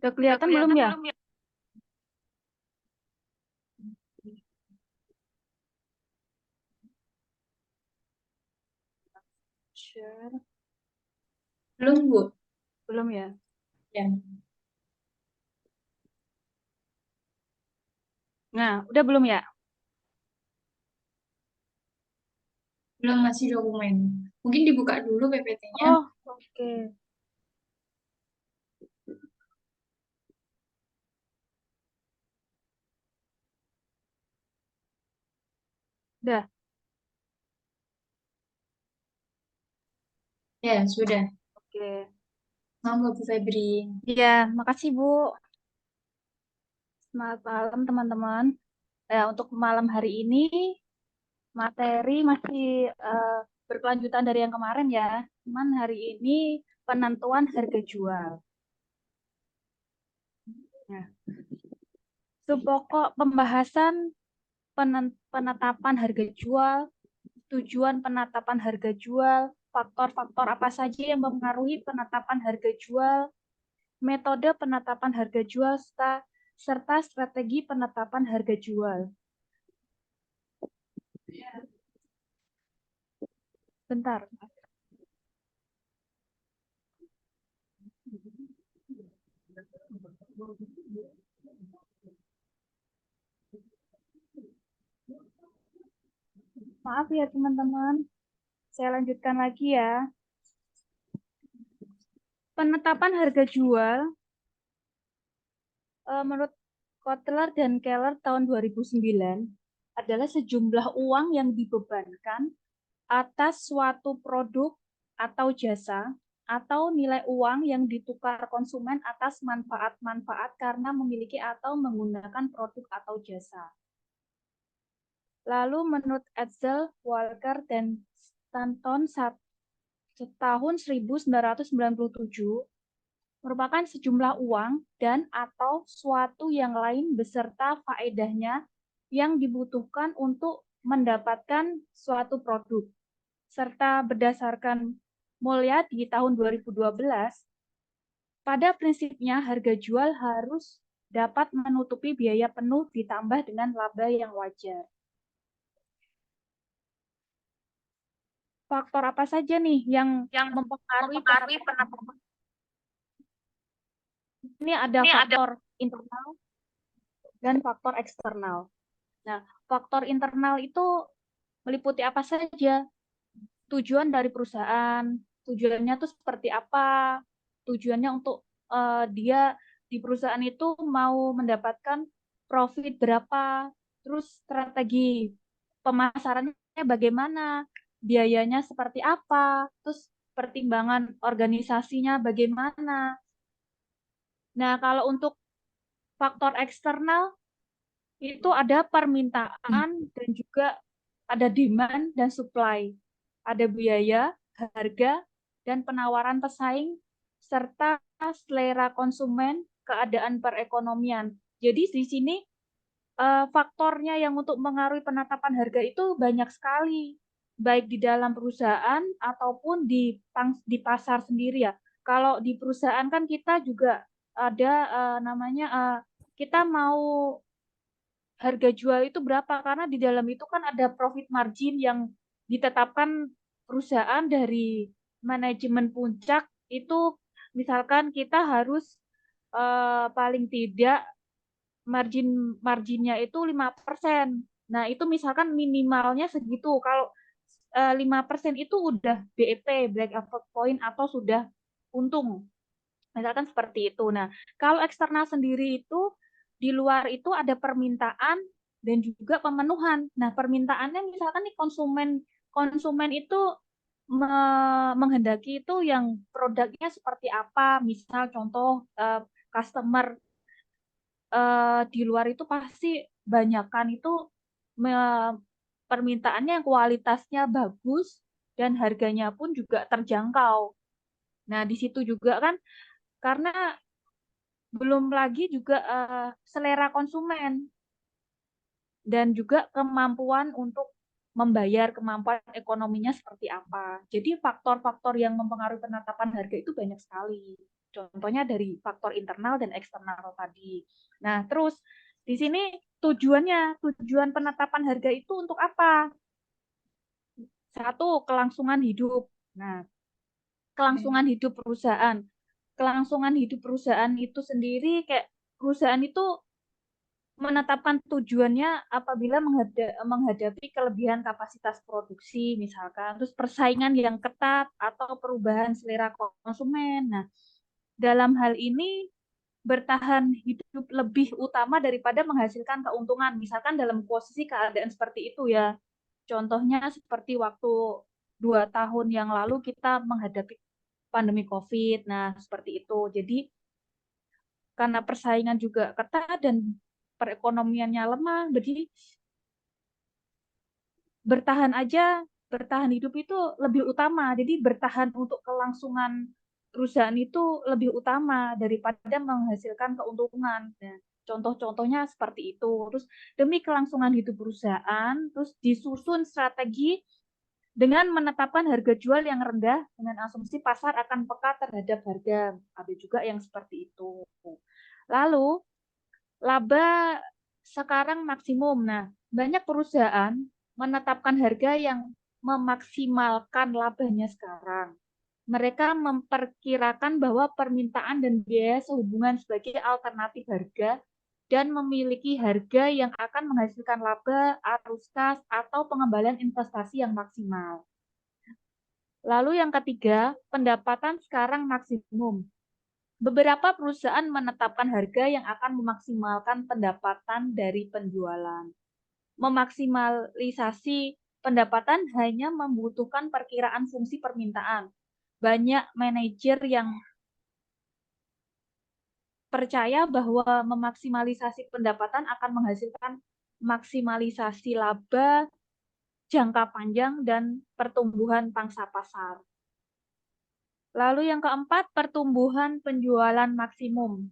Udah kelihatan belum ya? Share. Belum, Bu. Belum ya? Ya. Nah, udah belum ya? Belum, masih dokumen. Mungkin dibuka dulu PPT-nya. Oh, oke. Udah. Ya, sudah. Oke. Monggo, Bu Febri. Iya, makasih Bu. Selamat malam teman-teman. Untuk malam hari ini materi masih berkelanjutan dari yang kemarin ya. Cuman hari ini penentuan harga jual. Nah, subpokok pembahasan penetapan harga jual, tujuan penetapan harga jual, faktor-faktor apa saja yang mempengaruhi penetapan harga jual, metode penetapan harga jual, serta strategi penetapan harga jual. Bentar. Maaf ya teman-teman, saya lanjutkan lagi ya. Penetapan harga jual menurut Kotler dan Keller tahun 2009 adalah sejumlah uang yang dibebankan atas suatu produk atau jasa atau nilai uang yang ditukar konsumen atas manfaat-manfaat karena memiliki atau menggunakan produk atau jasa. Lalu menurut Edsel, Walker, dan Stanton tahun 1997 merupakan sejumlah uang dan atau suatu yang lain beserta faedahnya yang dibutuhkan untuk mendapatkan suatu produk. Serta berdasarkan Mulyadi tahun 2012, pada prinsipnya harga jual harus dapat menutupi biaya penuh ditambah dengan laba yang wajar. Faktor apa saja nih yang mempengaruhi penetapan? Ini ada faktor internal dan faktor eksternal. Nah, faktor internal itu meliputi apa saja? Tujuan dari perusahaan, tujuannya tuh seperti apa? Tujuannya untuk dia di perusahaan itu mau mendapatkan profit berapa? Terus strategi pemasarannya bagaimana? Biayanya seperti apa? Terus pertimbangan organisasinya bagaimana? Nah, kalau untuk faktor eksternal itu ada permintaan dan juga ada demand dan supply. Ada biaya, harga, dan penawaran pesaing, serta selera konsumen, keadaan perekonomian. Jadi di sini faktornya yang untuk mengaruhi penetapan harga itu banyak sekali, baik di dalam perusahaan ataupun di pasar sendiri ya. Kalau di perusahaan kan kita juga ada namanya kita mau harga jual itu berapa, karena di dalam itu kan ada profit margin yang ditetapkan perusahaan dari manajemen puncak itu, misalkan kita harus paling tidak marginnya itu 5%. Nah, itu misalkan minimalnya segitu. Kalau 5% itu udah BEP, break even point, atau sudah untung. Misalkan seperti itu. Nah, kalau eksternal sendiri itu di luar itu ada permintaan dan juga pemenuhan. Nah, permintaannya misalkan nih konsumen itu menghendaki itu yang produknya seperti apa. Misal contoh customer di luar itu pasti banyakan itu permintaannya yang kualitasnya bagus dan harganya pun juga terjangkau. Nah, di situ juga kan karena belum lagi juga selera konsumen dan juga kemampuan untuk membayar, kemampuan ekonominya seperti apa. Jadi faktor-faktor yang mempengaruhi penetapan harga itu banyak sekali. Contohnya dari faktor internal dan eksternal tadi. Nah, terus di sini tujuan penetapan harga itu untuk apa? Satu, kelangsungan hidup. Nah, kelangsungan hidup perusahaan. Kelangsungan hidup perusahaan itu sendiri kayak perusahaan itu menetapkan tujuannya apabila menghadapi kelebihan kapasitas produksi misalkan, terus persaingan yang ketat atau perubahan selera konsumen. Nah, dalam hal ini bertahan hidup lebih utama daripada menghasilkan keuntungan. Misalkan dalam posisi keadaan seperti itu ya. Contohnya seperti waktu 2 tahun yang lalu kita menghadapi pandemi COVID. Nah, seperti itu. Jadi karena persaingan juga ketat dan perekonomiannya lemah, jadi bertahan hidup itu lebih utama. Jadi bertahan untuk kelangsungan perusahaan itu lebih utama daripada menghasilkan keuntungan. Nah, contoh-contohnya seperti itu. Terus demi kelangsungan hidup perusahaan, terus disusun strategi dengan menetapkan harga jual yang rendah dengan asumsi pasar akan peka terhadap harga. Ada juga yang seperti itu. Lalu laba sekarang maksimum. Nah, banyak perusahaan menetapkan harga yang memaksimalkan labanya sekarang. Mereka memperkirakan bahwa permintaan dan biaya sehubungan sebagai alternatif harga dan memiliki harga yang akan menghasilkan laba, arus kas, atau pengembalian investasi yang maksimal. Lalu yang ketiga, pendapatan sekarang maksimum. Beberapa perusahaan menetapkan harga yang akan memaksimalkan pendapatan dari penjualan. Memaksimalisasi pendapatan hanya membutuhkan perkiraan fungsi permintaan. Banyak manajer yang percaya bahwa memaksimalisasi pendapatan akan menghasilkan maksimalisasi laba jangka panjang dan pertumbuhan pangsa pasar. Lalu yang keempat, pertumbuhan penjualan maksimum.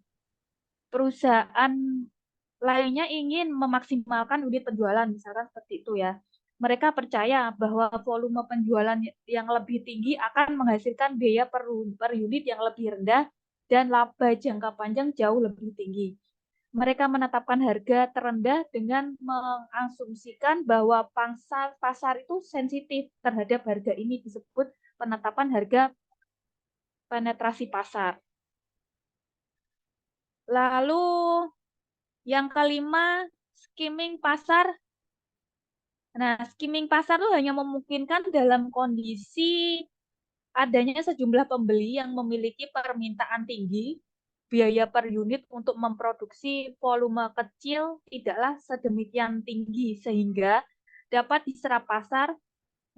Perusahaan lainnya ingin memaksimalkan unit penjualan, misalkan seperti itu ya. Mereka percaya bahwa volume penjualan yang lebih tinggi akan menghasilkan biaya per unit yang lebih rendah dan laba jangka panjang jauh lebih tinggi. Mereka menetapkan harga terendah dengan mengasumsikan bahwa pangsa pasar itu sensitif terhadap harga ini, disebut penetapan harga penetrasi pasar. Lalu yang kelima, skimming pasar. Nah, skimming pasar itu hanya memungkinkan dalam kondisi adanya sejumlah pembeli yang memiliki permintaan tinggi, biaya per unit untuk memproduksi volume kecil tidaklah sedemikian tinggi sehingga dapat diserap pasar.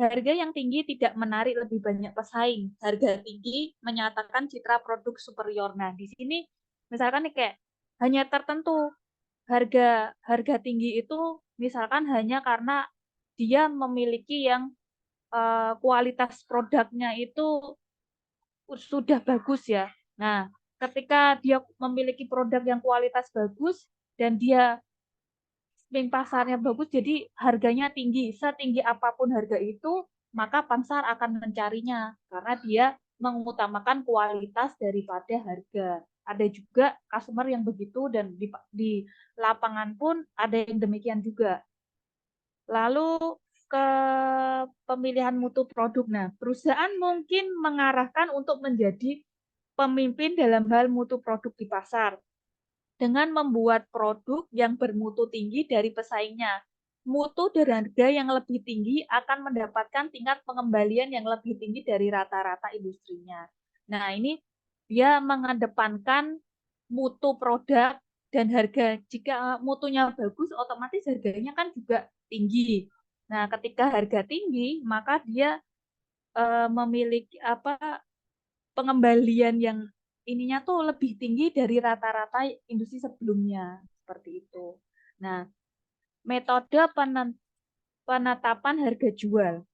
Harga yang tinggi tidak menarik lebih banyak pesaing. Harga tinggi menyatakan citra produk superior. Nah, di sini misalkan nih kayak hanya tertentu harga harga tinggi itu misalkan hanya karena dia memiliki yang kualitas produknya itu sudah bagus ya. Nah, ketika dia memiliki produk yang kualitas bagus dan dia skimming pasarnya bagus, jadi harganya tinggi. Setinggi apapun harga itu, maka pasar akan mencarinya karena dia mengutamakan kualitas daripada harga. Ada juga customer yang begitu dan di lapangan pun ada yang demikian juga. Lalu ke pemilihan mutu produk. Nah, perusahaan mungkin mengarahkan untuk menjadi pemimpin dalam hal mutu produk di pasar dengan membuat produk yang bermutu tinggi dari pesaingnya. Mutu dan harga yang lebih tinggi akan mendapatkan tingkat pengembalian yang lebih tinggi dari rata-rata industrinya. Nah, ini dia mengedepankan mutu produk dan harga. Jika mutunya bagus, otomatis harganya kan juga tinggi. Nah, ketika harga tinggi, maka dia memiliki pengembalian yang ininya tuh lebih tinggi dari rata-rata industri sebelumnya seperti itu. Nah, metode penetapan harga jual.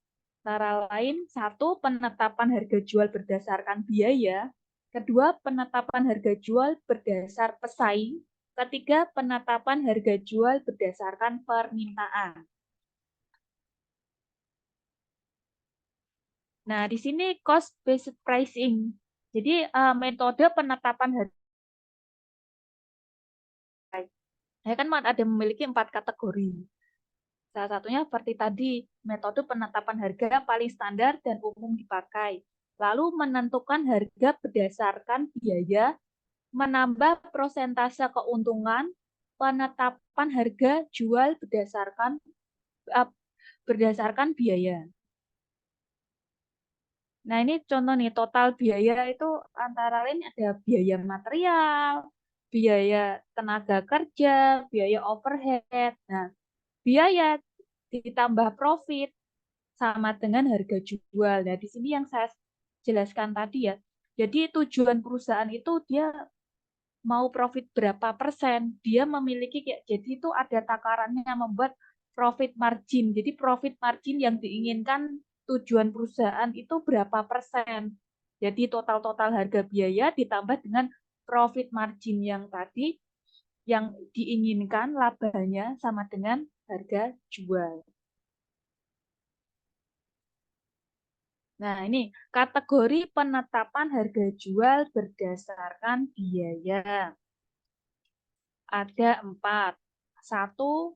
Antara lain, satu, penetapan harga jual berdasarkan biaya. Kedua, penetapan harga jual berdasar pesaing. Ketiga, penetapan harga jual berdasarkan permintaan. Nah, di sini cost based pricing. Jadi metode penetapan harga. Saya kan ada memiliki 4 kategori. Salah satunya seperti tadi, metode penetapan harga paling standar dan umum dipakai. Lalu menentukan harga berdasarkan biaya, menambah prosentase keuntungan, penetapan harga jual berdasarkan biaya. Nah, ini contoh nih, total biaya itu antara lain ada biaya material, biaya tenaga kerja, biaya overhead. Nah, biaya ditambah profit sama dengan harga jual. Nah, di sini yang saya jelaskan tadi ya. Jadi tujuan perusahaan itu dia mau profit berapa persen. Dia memiliki jadi itu ada takarannya membuat profit margin. Jadi profit margin yang diinginkan tujuan perusahaan itu berapa persen. Jadi total-total harga biaya ditambah dengan profit margin yang tadi yang diinginkan labanya sama dengan harga jual. Nah, ini kategori penetapan harga jual berdasarkan biaya. Ada 4. 1,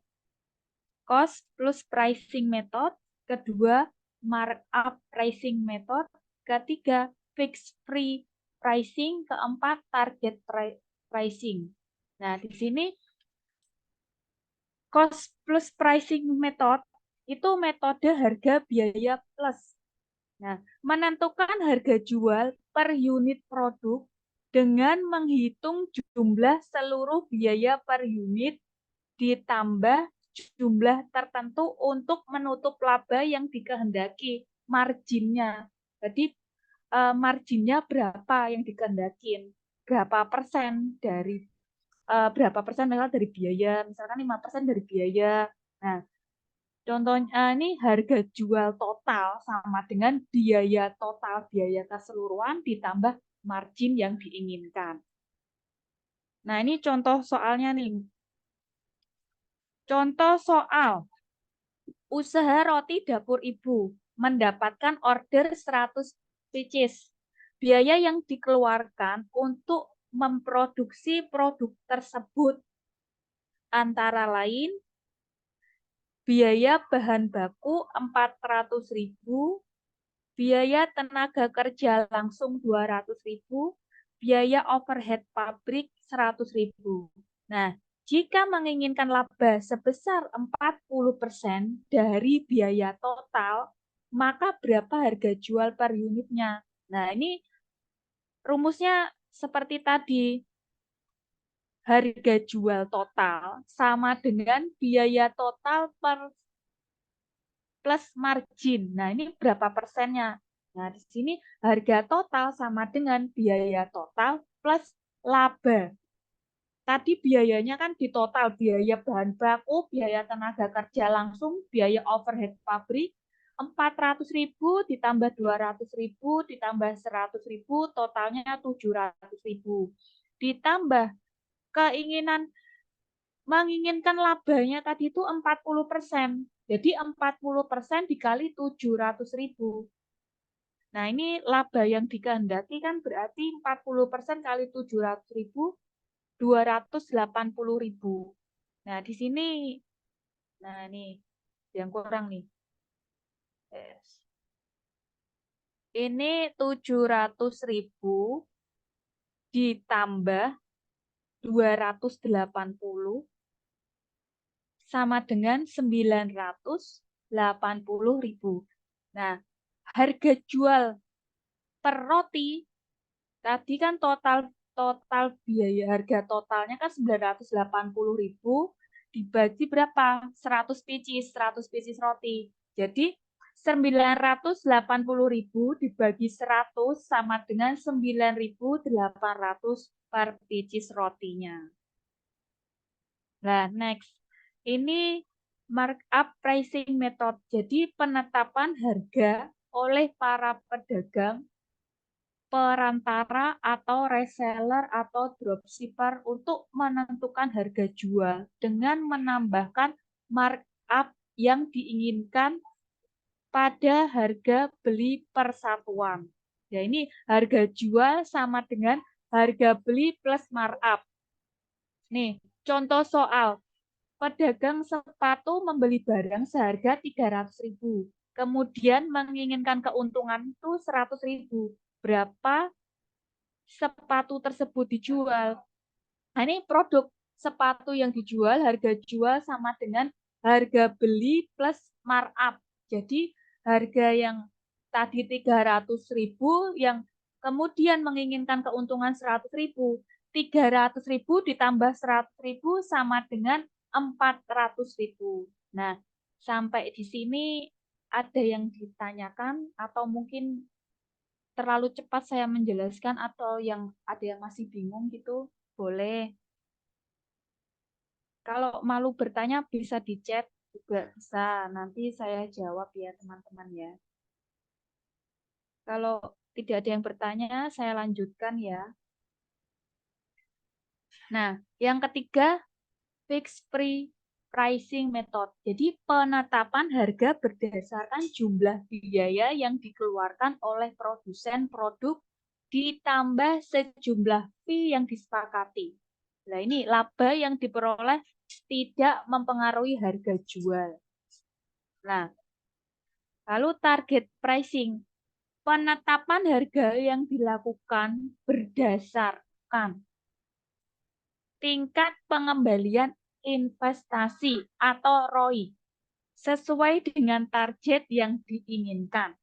cost plus pricing method. Kedua, markup pricing method. Ketiga, fixed free pricing. Keempat, target pricing. Nah, di sini cost plus pricing method itu metode harga biaya plus. Nah, menentukan harga jual per unit produk dengan menghitung jumlah seluruh biaya per unit ditambah jumlah tertentu untuk menutup laba yang dikehendaki, marginnya. Jadi marginnya berapa yang dikehendakin, berapa persen dari berapa persen dari biaya, misalkan 5% dari biaya. Nah, contohnya ini harga jual total sama dengan biaya total, biaya keseluruhan ditambah margin yang diinginkan. Nah, ini contoh soalnya nih. Contoh soal. Usaha roti dapur ibu mendapatkan order 100 pieces. Biaya yang dikeluarkan untuk memproduksi produk tersebut antara lain biaya bahan baku 400.000, biaya tenaga kerja langsung 200.000, biaya overhead pabrik 100.000. Nah, jika menginginkan laba sebesar 40% dari biaya total, maka berapa harga jual per unitnya? Nah, ini rumusnya seperti tadi. Harga jual total sama dengan biaya total plus margin. Nah, ini berapa persennya? Nah, di sini harga total sama dengan biaya total plus laba. Tadi biayanya kan di total, biaya bahan baku, biaya tenaga kerja langsung, biaya overhead pabrik, 400.000 ditambah 200.000 ditambah 100.000, totalnya 700.000. Ditambah menginginkan labanya tadi itu 40%. Jadi 40% dikali 700.000. Nah, ini laba yang dikehendaki kan berarti 40% kali 700.000, 280.000. Nah, di sini, nah ini yang kurang nih. Ini 700.000 ditambah 280 sama dengan 980.000. Nah, harga jual per roti tadi kan total biaya harga totalnya kan 980.000 dibagi berapa? 100 pieces roti. Jadi 980.000 dibagi 100 sama dengan 9.800 per pieces rotinya. Nah, next. Ini markup pricing method. Jadi penetapan harga oleh para pedagang, perantara atau reseller atau dropshipper untuk menentukan harga jual dengan menambahkan markup yang diinginkan pada harga beli persatuan. Ya, ini harga jual sama dengan harga beli plus markup. Nih, contoh soal. Pedagang sepatu membeli barang seharga 300.000. Kemudian menginginkan keuntungan itu 100.000. Berapa sepatu tersebut dijual? Nah, ini produk sepatu yang dijual, harga jual sama dengan harga beli plus markup. Jadi harga yang tadi 300.000 yang kemudian menginginkan keuntungan 100.000. 300.000 ditambah 100.000 sama dengan 400.000. Nah, sampai di sini ada yang ditanyakan atau mungkin terlalu cepat saya menjelaskan atau yang ada yang masih bingung gitu? Boleh. Kalau malu bertanya bisa di chat juga bisa. Nanti saya jawab ya teman-teman ya. Kalau tidak ada yang bertanya, saya lanjutkan ya. Nah, yang ketiga, fixed pricing method. Jadi penetapan harga berdasarkan jumlah biaya yang dikeluarkan oleh produsen produk ditambah sejumlah fee yang disepakati. Nah, ini laba yang diperoleh tidak mempengaruhi harga jual. Nah, lalu target pricing. Penetapan harga yang dilakukan berdasarkan tingkat pengembalian investasi atau ROI sesuai dengan target yang diinginkan.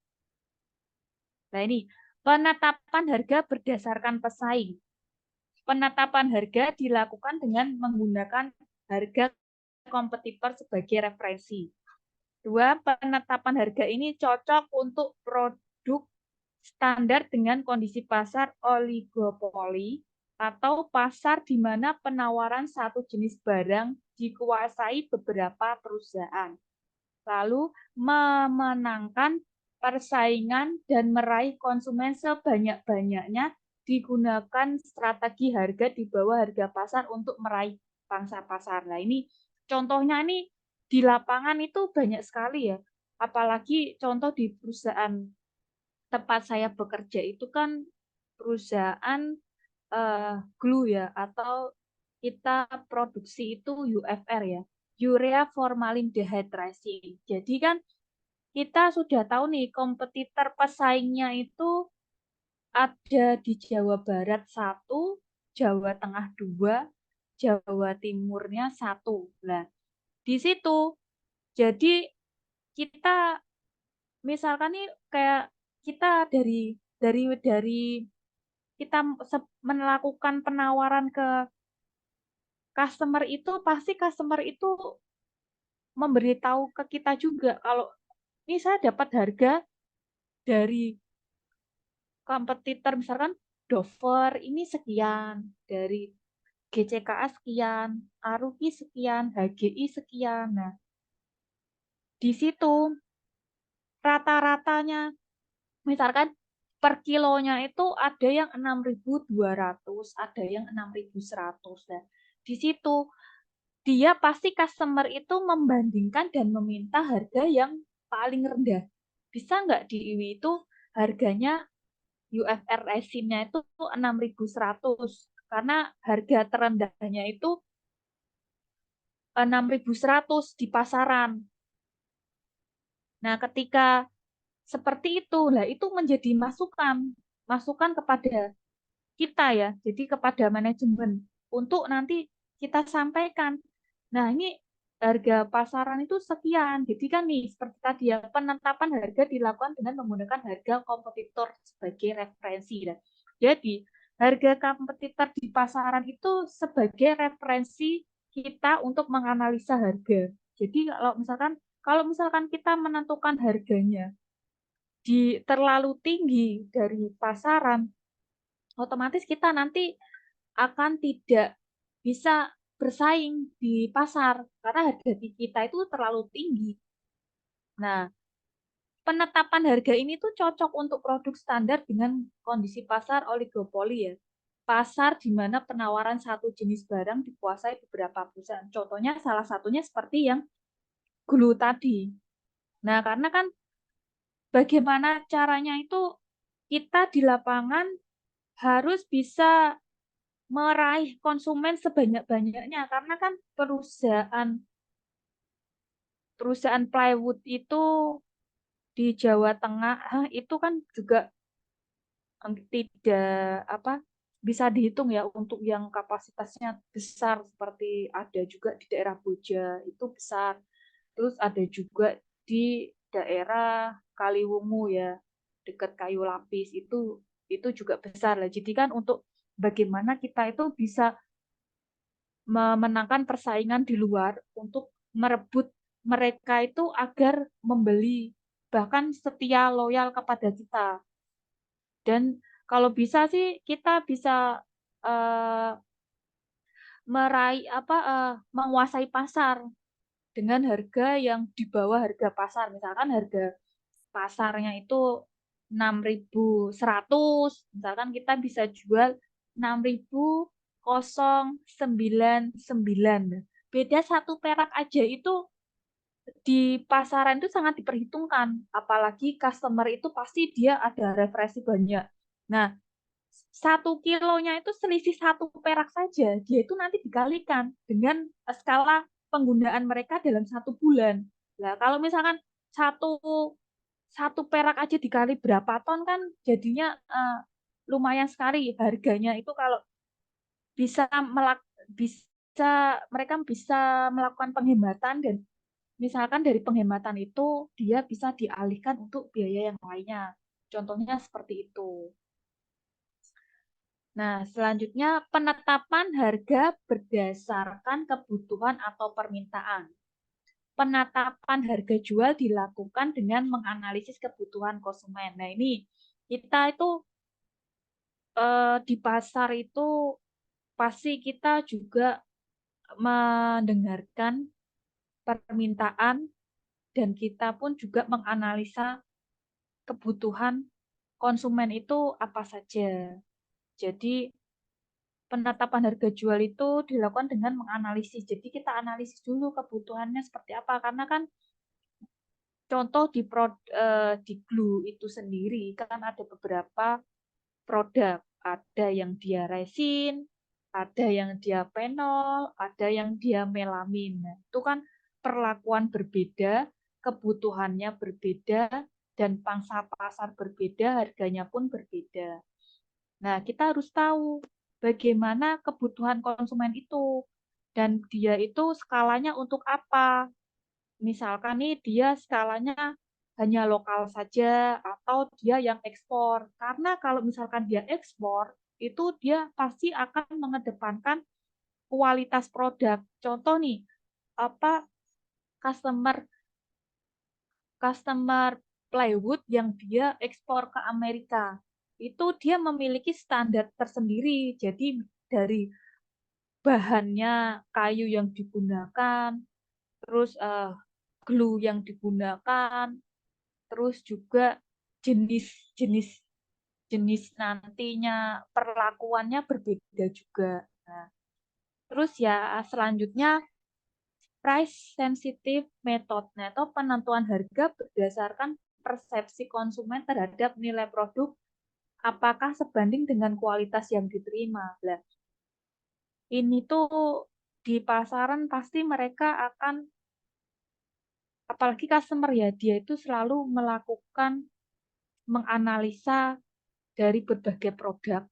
Nah, ini penetapan harga berdasarkan pesaing. Penetapan harga dilakukan dengan menggunakan harga kompetitor sebagai referensi. Dua, penetapan harga ini cocok untuk produk standar dengan kondisi pasar oligopoli atau pasar di mana penawaran satu jenis barang dikuasai beberapa perusahaan. Lalu memenangkan persaingan dan meraih konsumen sebanyak-banyaknya digunakan strategi harga di bawah harga pasar untuk meraih pangsa pasar. Nah, ini contohnya nih di lapangan itu banyak sekali ya. Apalagi contoh di perusahaan tempat saya bekerja itu kan perusahaan glue ya, atau kita produksi itu UFR ya, urea formalin dehydrasi. Jadi kan kita sudah tahu nih kompetitor pesaingnya itu ada di Jawa Barat 1, Jawa Tengah 2, Jawa Timurnya 1. Nah, di situ jadi kita misalkan nih kayak kita dari kita melakukan penawaran ke customer itu pasti customer itu memberitahu ke kita juga kalau ini saya dapat harga dari kompetitor misalkan Dover ini sekian, dari GCKA sekian, Aruki sekian, HGI sekian. Nah, di situ rata-ratanya misalkan per kilonya itu ada yang 6.200, ada yang 6.100. Nah, di situ dia pasti customer itu membandingkan dan meminta harga yang paling rendah. Bisa nggak di IWI itu harganya UFR resinnya itu 6.100 karena harga terendahnya itu 6.100 di pasaran. Nah, ketika seperti itu, lah itu menjadi masukan kepada kita ya, jadi kepada manajemen untuk nanti kita sampaikan. Nah, ini harga pasaran itu sekian. Jadi kan nih, seperti tadi ya, penetapan harga dilakukan dengan menggunakan harga kompetitor sebagai referensi. Jadi, harga kompetitor di pasaran itu sebagai referensi kita untuk menganalisa harga. Jadi, kalau misalkan kita menentukan harganya terlalu tinggi dari pasaran, otomatis kita nanti akan tidak bisa bersaing di pasar karena harga kita itu terlalu tinggi. Nah, penetapan harga ini tuh cocok untuk produk standar dengan kondisi pasar oligopoli ya. Pasar di mana penawaran satu jenis barang dikuasai beberapa perusahaan. Contohnya salah satunya seperti yang glue tadi. Nah, karena kan bagaimana caranya itu kita di lapangan harus bisa meraih konsumen sebanyak-banyaknya karena kan perusahaan plywood itu di Jawa Tengah itu kan juga tidak bisa dihitung ya untuk yang kapasitasnya besar seperti ada juga di daerah Boja itu besar. Terus ada juga di daerah Kaliwungu ya, dekat Kayu Lapis itu juga besar lah. Jadi kan untuk bagaimana kita itu bisa memenangkan persaingan di luar untuk merebut mereka itu agar membeli bahkan setia loyal kepada kita. Dan kalau bisa sih kita bisa eh, menguasai pasar dengan harga yang di bawah harga pasar. Misalkan harga pasarnya itu 6.100, misalkan kita bisa jual 6.099. Beda satu perak aja itu di pasaran itu sangat diperhitungkan. Apalagi customer itu pasti dia ada referensi banyak. Nah, 1 kilonya itu selisih satu perak saja, dia itu nanti dikalikan dengan skala penggunaan mereka dalam 1 bulan. Nah, kalau misalkan satu satu perak aja dikali berapa ton kan jadinya lumayan sekali harganya itu kalau bisa mereka bisa melakukan penghematan dan misalkan dari penghematan itu dia bisa dialihkan untuk biaya yang lainnya. Contohnya seperti itu. Nah, selanjutnya penetapan harga berdasarkan kebutuhan atau permintaan. Penetapan harga jual dilakukan dengan menganalisis kebutuhan konsumen. Nah, ini kita itu di pasar itu pasti kita juga mendengarkan permintaan dan kita pun juga menganalisa kebutuhan konsumen itu apa saja. Jadi penetapan harga jual itu dilakukan dengan menganalisis. Jadi kita analisis dulu kebutuhannya seperti apa karena kan contoh di glue itu sendiri kan ada beberapa produk, ada yang dia resin, ada yang dia penol, ada yang dia melamin. Nah, itu kan perlakuan berbeda, kebutuhannya berbeda, dan pangsa pasar berbeda, harganya pun berbeda. Nah, kita harus tahu bagaimana kebutuhan konsumen itu dan dia itu skalanya untuk apa. Misalkan nih dia skalanya hanya lokal saja atau dia yang ekspor. Karena kalau misalkan dia ekspor, itu dia pasti akan mengedepankan kualitas produk. Contoh nih, apa customer customer plywood yang dia ekspor ke Amerika. Itu dia memiliki standar tersendiri. Jadi dari bahannya kayu yang digunakan, terus glue yang digunakan, terus juga jenis-jenis jenis nantinya perlakuannya berbeda juga. Nah, terus ya selanjutnya price sensitive method atau penentuan harga berdasarkan persepsi konsumen terhadap nilai produk apakah sebanding dengan kualitas yang diterima. Nah, ini tuh di pasaran pasti mereka akan apalagi customer ya, dia itu selalu melakukan menganalisa dari berbagai produk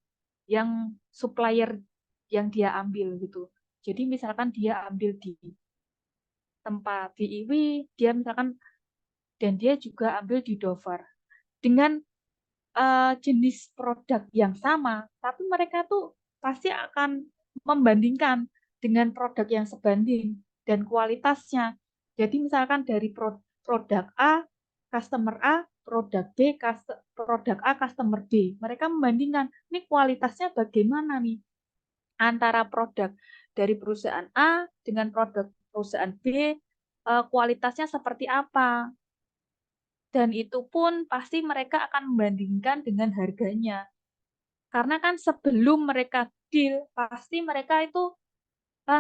yang supplier yang dia ambil gitu. Jadi misalkan dia ambil di tempat di Iwi, dia misalkan dan dia juga ambil di Dover dengan jenis produk yang sama, tapi mereka tuh pasti akan membandingkan dengan produk yang sebanding dan kualitasnya. Jadi misalkan dari produk A, customer A, produk B, produk A, customer B. Mereka membandingkan, ini kualitasnya bagaimana nih antara produk dari perusahaan A dengan produk perusahaan B, kualitasnya seperti apa. Dan itu pun pasti mereka akan membandingkan dengan harganya. Karena kan sebelum mereka deal, pasti mereka itu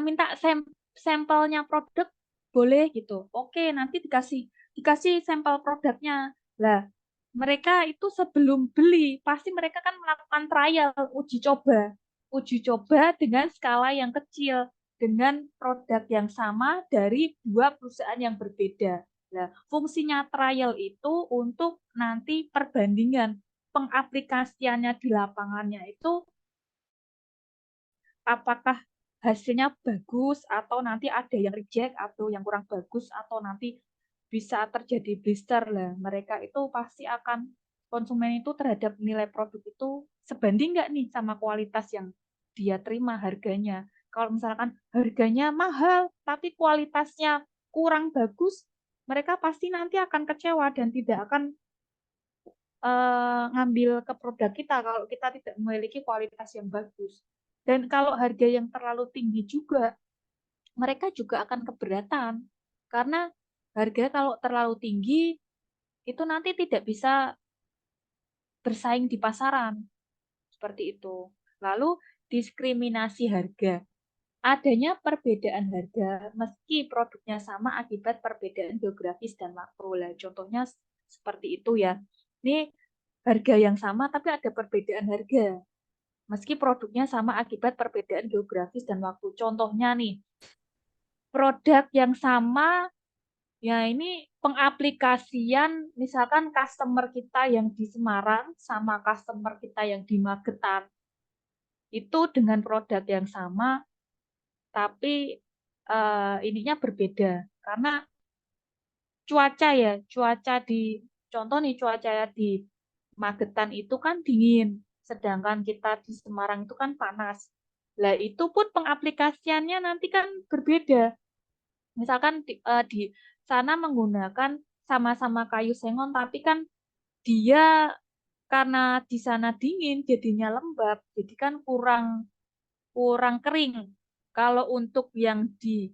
minta sampelnya produk boleh gitu. Oke, nanti dikasih sampel produknya. Lah, mereka itu sebelum beli pasti mereka kan melakukan trial, uji coba dengan skala yang kecil dengan produk yang sama dari dua perusahaan yang berbeda. Nah, fungsinya trial itu untuk nanti perbandingan pengaplikasiannya di lapangannya itu apakah hasilnya bagus atau nanti ada yang reject atau yang kurang bagus atau nanti bisa terjadi blister lah. Mereka itu pasti akan konsumen itu terhadap nilai produk itu sebanding nggak nih sama kualitas yang dia terima harganya. Kalau misalkan harganya mahal tapi kualitasnya kurang bagus, mereka pasti nanti akan kecewa dan tidak akan ngambil ke produk kita kalau kita tidak memiliki kualitas yang bagus. Dan kalau harga yang terlalu tinggi juga, mereka juga akan keberatan. Karena harga kalau terlalu tinggi, itu nanti tidak bisa bersaing di pasaran. Seperti itu. Lalu, diskriminasi harga. Adanya perbedaan harga meski produknya sama akibat perbedaan geografis dan makro. Lah, contohnya seperti itu ya. Ini harga yang sama tapi ada perbedaan harga. Meski produknya sama akibat perbedaan geografis dan waktu. Contohnya nih, produk yang sama, ya ini pengaplikasian misalkan customer kita yang di Semarang sama customer kita yang di Magetan. Itu dengan produk yang sama, tapi ininya berbeda. Karena cuaca di, contoh nih cuaca di Magetan itu kan dingin, sedangkan kita di Semarang itu kan panas. Lah itu pun pengaplikasiannya nanti kan berbeda. Misalkan di sana menggunakan sama-sama kayu sengon, tapi kan dia karena di sana dingin jadinya lembab, jadi kan kurang kurang kering. Kalau untuk yang di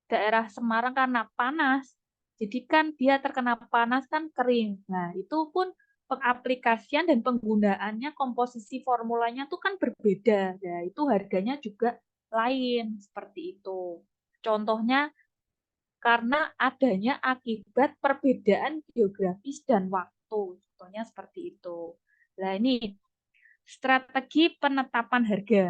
daerah Semarang karena panas, jadi kan dia terkena panas kan kering. Nah, itu pun pengaplikasian dan penggunaannya komposisi formulanya tuh kan berbeda. Nah, itu harganya juga lain seperti itu. Contohnya karena adanya akibat perbedaan geografis dan waktu. Contohnya seperti itu. Nah, ini strategi penetapan harga.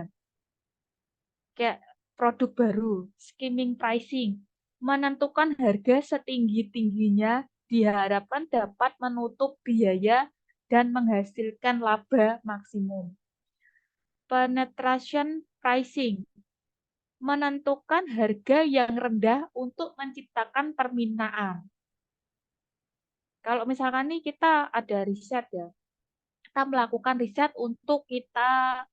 Kayak produk baru, skimming pricing, menentukan harga setinggi-tingginya diharapkan dapat menutup biaya dan menghasilkan laba maksimum. Penetration pricing, menentukan harga yang rendah untuk menciptakan permintaan. Kalau misalkan nih kita ada riset ya, kita melakukan riset untuk kita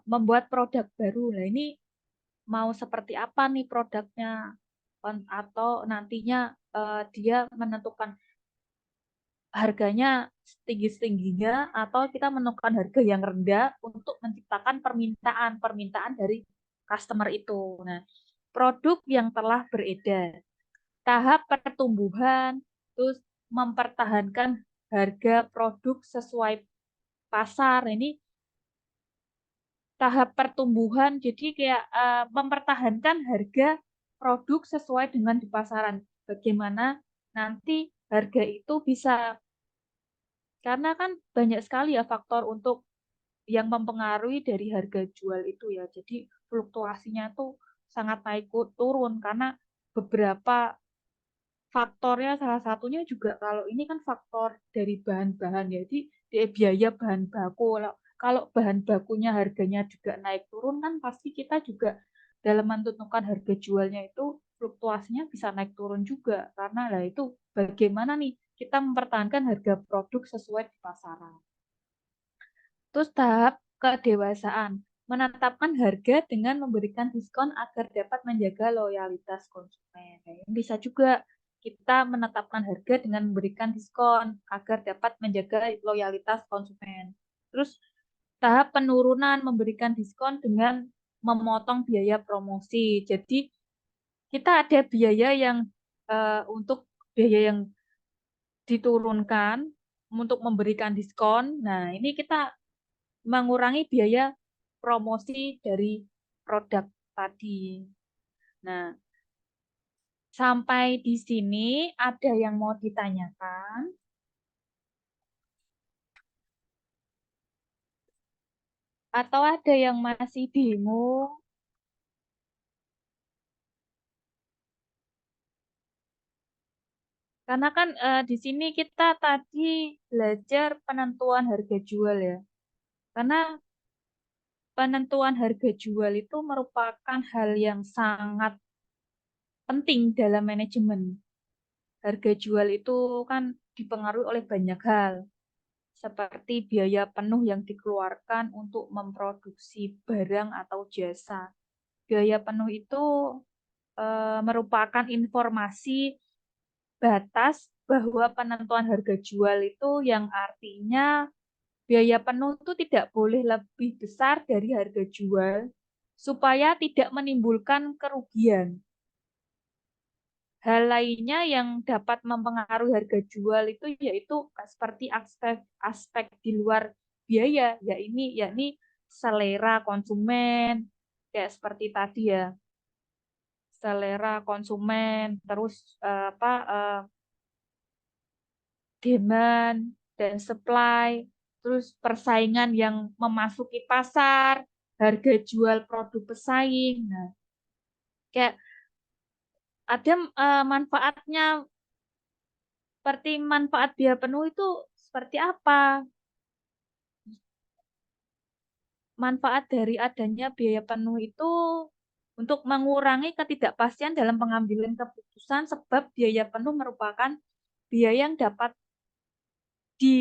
membuat produk baru. Nah ini mau seperti apa nih produknya atau nantinya dia menentukan harganya setinggi-tingginya atau kita menentukan harga yang rendah untuk menciptakan permintaan dari customer itu. Nah, produk yang telah beredar, tahap pertumbuhan, terus mempertahankan harga produk sesuai pasar. Ini tahap pertumbuhan, jadi kayak mempertahankan harga produk sesuai dengan di pasaran. Bagaimana nanti harga itu bisa, karena kan banyak sekali ya faktor untuk yang mempengaruhi dari harga jual itu ya. Jadi fluktuasinya tuh sangat naik turun karena beberapa faktornya, salah satunya juga kalau ini kan faktor dari bahan-bahan ya. Jadi biaya bahan baku. Kalau bahan bakunya harganya juga naik turun kan pasti kita juga dalam menentukan harga jualnya itu fluktuasinya bisa naik turun juga. Karena lah itu bagaimana nih kita mempertahankan harga produk sesuai di pasaran. Terus tahap kedewasaan, menetapkan harga dengan memberikan diskon agar dapat menjaga loyalitas konsumen. Nah, bisa juga kita menetapkan harga dengan memberikan diskon agar dapat menjaga loyalitas konsumen. Terus tahap penurunan, memberikan diskon dengan memotong biaya promosi. Jadi kita ada biaya yang untuk biaya yang diturunkan untuk memberikan diskon. Nah, ini kita mengurangi biaya promosi dari produk tadi. Nah, sampai di sini ada yang mau ditanyakan? Atau ada yang masih bingung? Karena kan di sini kita tadi belajar penentuan harga jual ya. Karena penentuan harga jual itu merupakan hal yang sangat penting dalam manajemen. Harga jual itu kan dipengaruhi oleh banyak hal, seperti biaya penuh yang dikeluarkan untuk memproduksi barang atau jasa. Biaya penuh itu merupakan informasi batas bahwa penentuan harga jual itu yang artinya biaya penuh itu tidak boleh lebih besar dari harga jual supaya tidak menimbulkan kerugian. Hal lainnya yang dapat mempengaruhi harga jual itu yaitu seperti aspek di luar biaya, yakni selera konsumen, kayak seperti tadi ya, selera konsumen, terus demand dan supply, terus persaingan yang memasuki pasar, harga jual produk pesaing. Nah, kayak ada manfaatnya, seperti manfaat biaya penuh itu seperti apa? Manfaat dari adanya biaya penuh itu untuk mengurangi ketidakpastian dalam pengambilan keputusan, sebab biaya penuh merupakan biaya yang di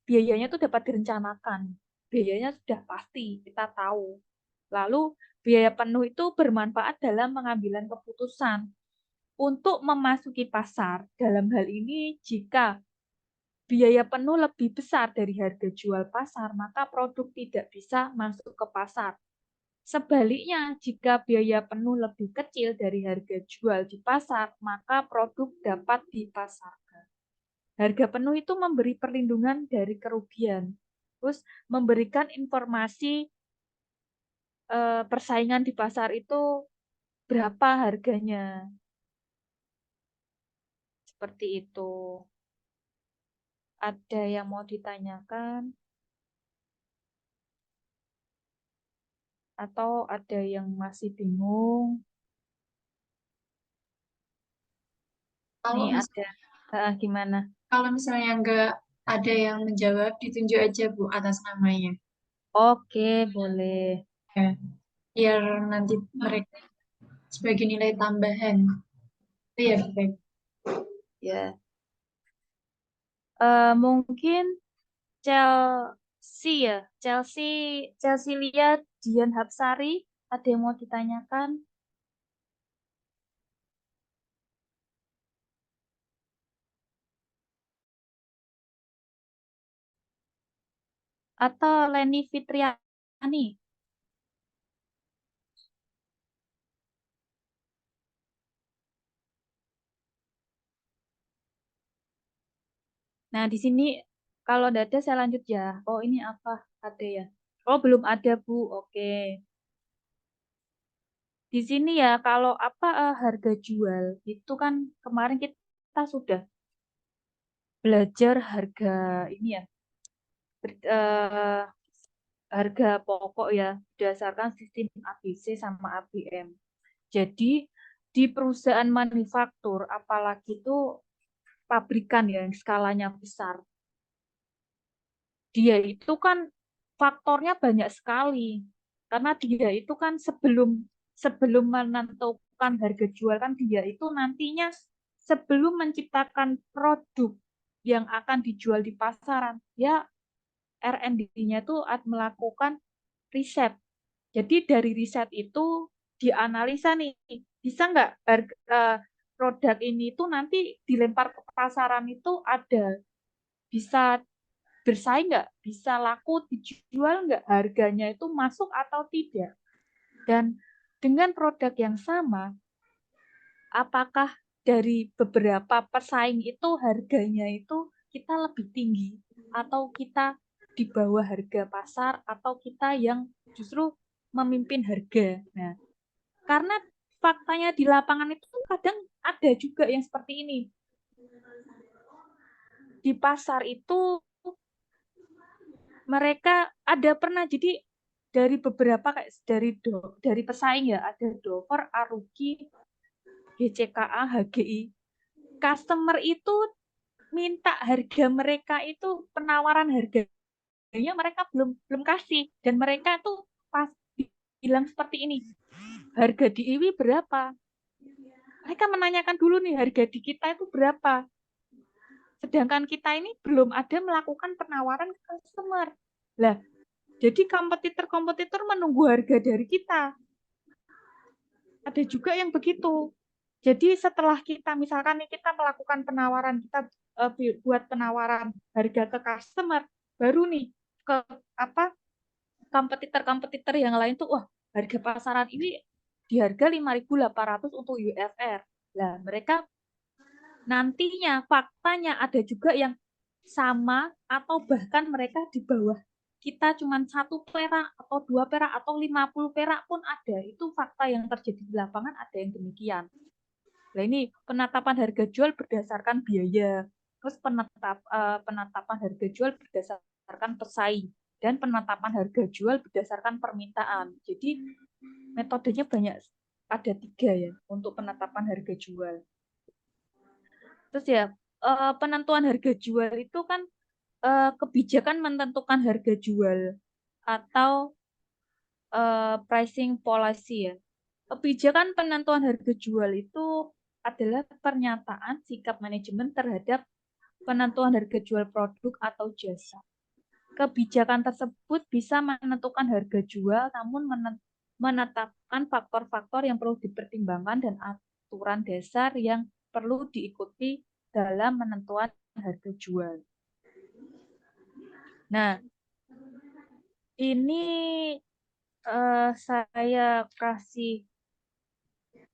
biayanya itu dapat direncanakan. Biayanya sudah pasti, kita tahu. Lalu biaya penuh itu bermanfaat dalam pengambilan keputusan untuk memasuki pasar. Dalam hal ini, jika biaya penuh lebih besar dari harga jual pasar, maka produk tidak bisa masuk ke pasar. Sebaliknya, jika biaya penuh lebih kecil dari harga jual di pasar, maka produk dapat dipasarkan. Harga penuh itu memberi perlindungan dari kerugian. Terus memberikan informasi persaingan di pasar itu berapa harganya. Seperti itu. Ada yang mau ditanyakan? Atau ada yang masih bingung? Kalau Nih mis ada. Gimana? kalau misalnya nggak ada yang menjawab, ditunjuk aja Bu atas namanya. Oke, boleh. Ya, biar nanti mereka sebagai nilai tambahan. Iya, baik. Ya. Mungkin Chelsea ya. Chelsea lihat Dian Hapsari. Ada yang mau ditanyakan? Atau Leni Fitriani? Nah, di sini kalau ada saya lanjut ya. Oh, ini apa? Ada ya. Oh, belum ada, Bu. Oke. Di sini ya, kalau harga jual itu kan kemarin kita sudah belajar harga ini ya, eh, harga pokok ya, berdasarkan sistem ABC sama ABM. Jadi di perusahaan manufaktur, apalagi itu pabrikan ya yang skalanya besar, dia itu kan faktornya banyak sekali. Karena dia itu kan sebelum sebelum menentukan harga jual kan dia itu nantinya sebelum menciptakan produk yang akan dijual di pasaran, ya R&D-nya itu melakukan riset. Jadi dari riset itu dianalisa nih, bisa nggak produk ini itu nanti dilempar ke pasaran itu bisa bersaing nggak, bisa laku, dijual nggak, harganya itu masuk atau tidak. Dan dengan produk yang sama, apakah dari beberapa pesaing itu harganya itu kita lebih tinggi atau kita di bawah harga pasar atau kita yang justru memimpin harga. Nah, karena faktanya di lapangan itu kadang ada juga yang seperti ini. Di pasar itu mereka ada pernah jadi dari beberapa kayak dari pesaing ya, ada Dover, Aruki, GCKA, HGI. Customer itu minta harga mereka itu penawaran harganya mereka belum kasih, dan mereka tuh pas bilang seperti ini, harga di IWI berapa? Mereka menanyakan dulu nih harga di kita itu berapa. Sedangkan kita ini belum ada melakukan penawaran ke customer. Lah, jadi kompetitor-kompetitor menunggu harga dari kita. Ada juga yang begitu. Jadi setelah kita misalkan nih kita melakukan penawaran, kita buat penawaran harga ke customer, baru nih ke apa kompetitor-kompetitor yang lain tuh, wah harga pasaran ini di harga 5.800 untuk UFR. Lah, mereka nantinya faktanya ada juga yang sama atau bahkan mereka di bawah kita cuma 1 perak atau 2 perak atau 50 perak pun ada. Itu fakta yang terjadi di lapangan, ada yang demikian. Nah, ini penetapan harga jual berdasarkan biaya, terus penetapan harga jual berdasarkan pesaing, dan penetapan harga jual berdasarkan permintaan. Jadi metodenya banyak, ada 3 ya untuk penetapan harga jual. Terus ya penentuan harga jual itu kan kebijakan menentukan harga jual atau pricing policy ya. Kebijakan penentuan harga jual itu adalah pernyataan sikap manajemen terhadap penentuan harga jual produk atau jasa. Kebijakan tersebut bisa menentukan harga jual, namun menetapkan faktor-faktor yang perlu dipertimbangkan dan aturan dasar yang perlu diikuti dalam penentuan harga jual. Nah, ini saya kasih,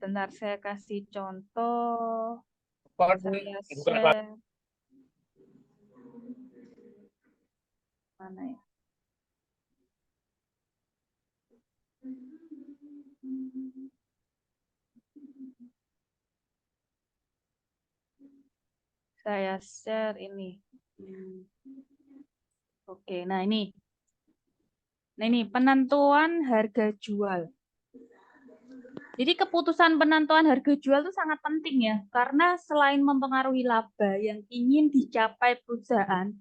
bentar saya kasih contoh, saya share. Mana ya? Saya share ini. Oke, nah ini. Nah ini penentuan harga jual. Jadi keputusan penentuan harga jual itu sangat penting ya, karena selain mempengaruhi laba yang ingin dicapai perusahaan,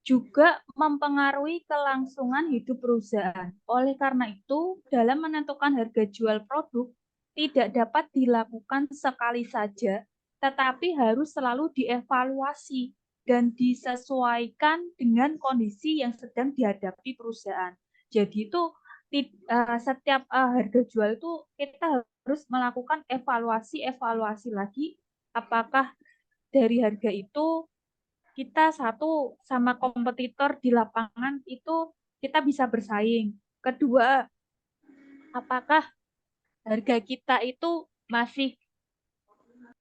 juga mempengaruhi kelangsungan hidup perusahaan. Oleh karena itu, dalam menentukan harga jual produk, tidak dapat dilakukan sekali saja, tetapi harus selalu dievaluasi dan disesuaikan dengan kondisi yang sedang dihadapi perusahaan. Jadi itu setiap harga jual itu kita harus melakukan evaluasi lagi, apakah dari harga itu kita satu sama kompetitor di lapangan itu kita bisa bersaing. Kedua, apakah harga kita itu masih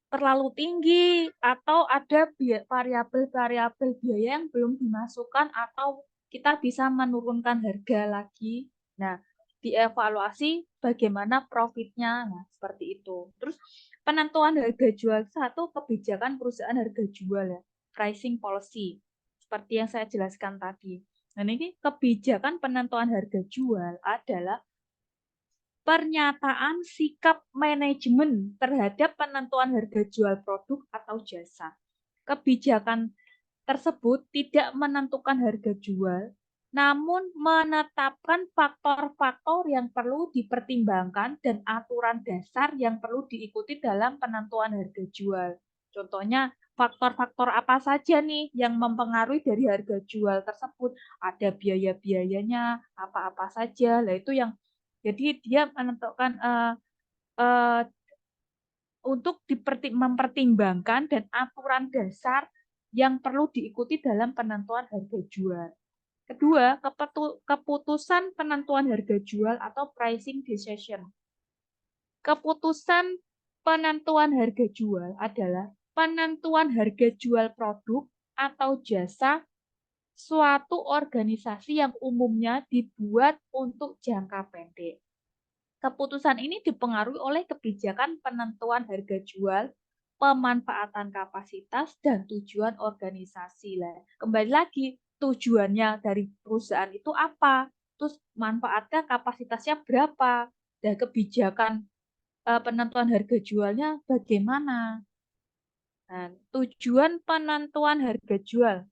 terlalu tinggi atau ada variabel-variabel biaya yang belum dimasukkan atau kita bisa menurunkan harga lagi. Nah, dievaluasi bagaimana profitnya. Nah, seperti itu. Terus penentuan harga jual, satu kebijakan perusahaan harga jual ya, pricing policy. Seperti yang saya jelaskan tadi. Nah, ini kebijakan penentuan harga jual adalah pernyataan sikap manajemen terhadap penentuan harga jual produk atau jasa. Kebijakan tersebut tidak menentukan harga jual, namun menetapkan faktor-faktor yang perlu dipertimbangkan dan aturan dasar yang perlu diikuti dalam penentuan harga jual. Contohnya, faktor-faktor apa saja nih yang mempengaruhi dari harga jual tersebut? Ada biaya-biayanya, apa-apa saja. Nah, itu yang jadi dia menentukan untuk mempertimbangkan dan aturan dasar yang perlu diikuti dalam penentuan harga jual. Kedua, keputusan penentuan harga jual atau pricing decision. Keputusan penentuan harga jual adalah penentuan harga jual produk atau jasa suatu organisasi yang umumnya dibuat untuk jangka pendek. Keputusan ini dipengaruhi oleh kebijakan penentuan harga jual, pemanfaatan kapasitas, dan tujuan organisasi. Kembali lagi, tujuannya dari perusahaan itu apa, terus manfaatnya kapasitasnya berapa, dan kebijakan penentuan harga jualnya bagaimana. Nah, tujuan penentuan harga jual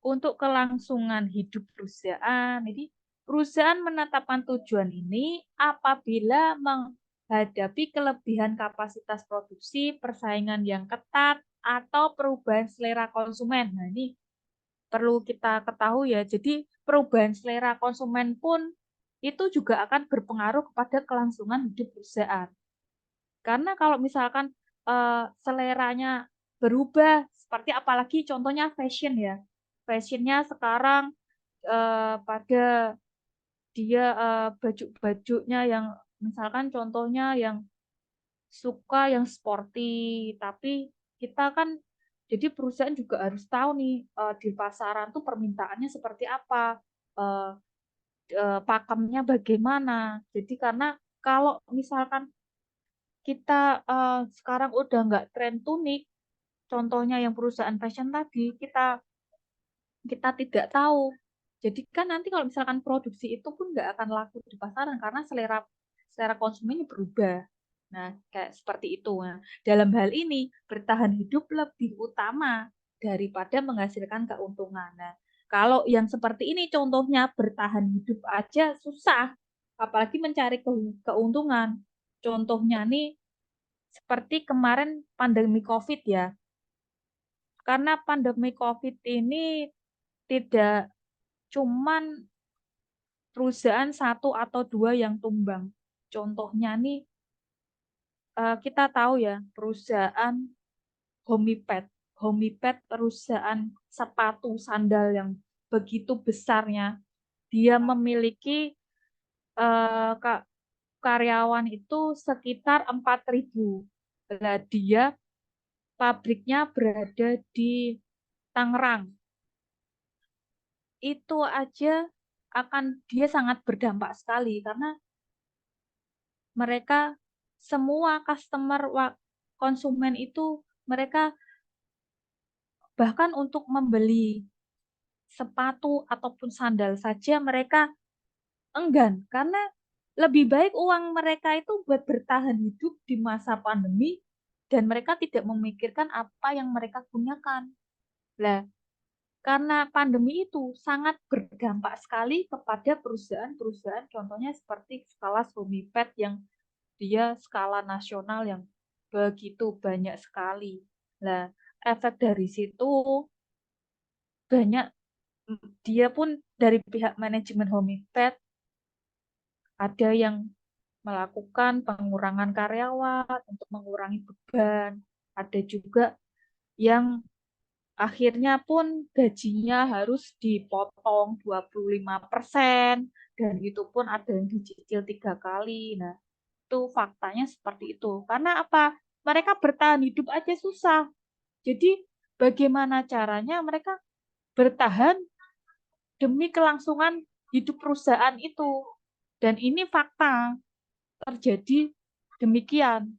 untuk kelangsungan hidup perusahaan. Jadi, perusahaan menetapkan tujuan ini apabila menghadapi kelebihan kapasitas produksi, persaingan yang ketat, atau perubahan selera konsumen. Nah, ini perlu kita ketahui ya. Jadi, perubahan selera konsumen pun itu juga akan berpengaruh kepada kelangsungan hidup perusahaan. Karena kalau misalkan seleranya berubah, seperti apalagi contohnya fashion ya. Fashionnya sekarang pada dia baju-bajunya yang misalkan contohnya yang suka yang sporty, tapi kita kan jadi perusahaan juga harus tahu nih di pasaran tuh permintaannya seperti apa, eh, pakemnya bagaimana. Jadi karena kalau misalkan kita sekarang udah nggak tren tunik, contohnya yang perusahaan fashion tadi, kita tidak tahu. Jadi kan nanti kalau misalkan produksi itu pun nggak akan laku di pasaran karena selera selera konsumennya berubah. Nah, kayak seperti itu. Nah, dalam hal ini bertahan hidup lebih utama daripada menghasilkan keuntungan. Nah, kalau yang seperti ini contohnya bertahan hidup aja susah, apalagi mencari keuntungan. Contohnya nih seperti kemarin pandemi COVID ya. Karena pandemi COVID ini tidak cuman perusahaan satu atau dua yang tumbang. Contohnya nih, kita tahu ya, perusahaan Homipet. Homipet perusahaan sepatu sandal yang begitu besarnya. Dia memiliki karyawan itu sekitar 4.000. Nah, dia pabriknya berada di Tangerang. Itu aja dia sangat berdampak sekali karena mereka semua customer konsumen itu mereka bahkan untuk membeli sepatu ataupun sandal saja mereka enggan karena lebih baik uang mereka itu buat bertahan hidup di masa pandemi dan mereka tidak memikirkan apa yang mereka gunakan. Lah, karena pandemi itu sangat berdampak sekali kepada perusahaan-perusahaan contohnya seperti skala Somipet yang dia skala nasional yang begitu banyak sekali. Nah, efek dari situ banyak dia pun dari pihak manajemen Homipet ada yang melakukan pengurangan karyawan untuk mengurangi beban. Ada juga yang akhirnya pun gajinya harus dipotong 25% dan itu pun ada yang dicicil 3 kali. Nah, itu faktanya seperti itu. Karena apa? Mereka bertahan hidup aja susah. Jadi bagaimana caranya mereka bertahan demi kelangsungan hidup perusahaan itu. Dan ini fakta terjadi demikian.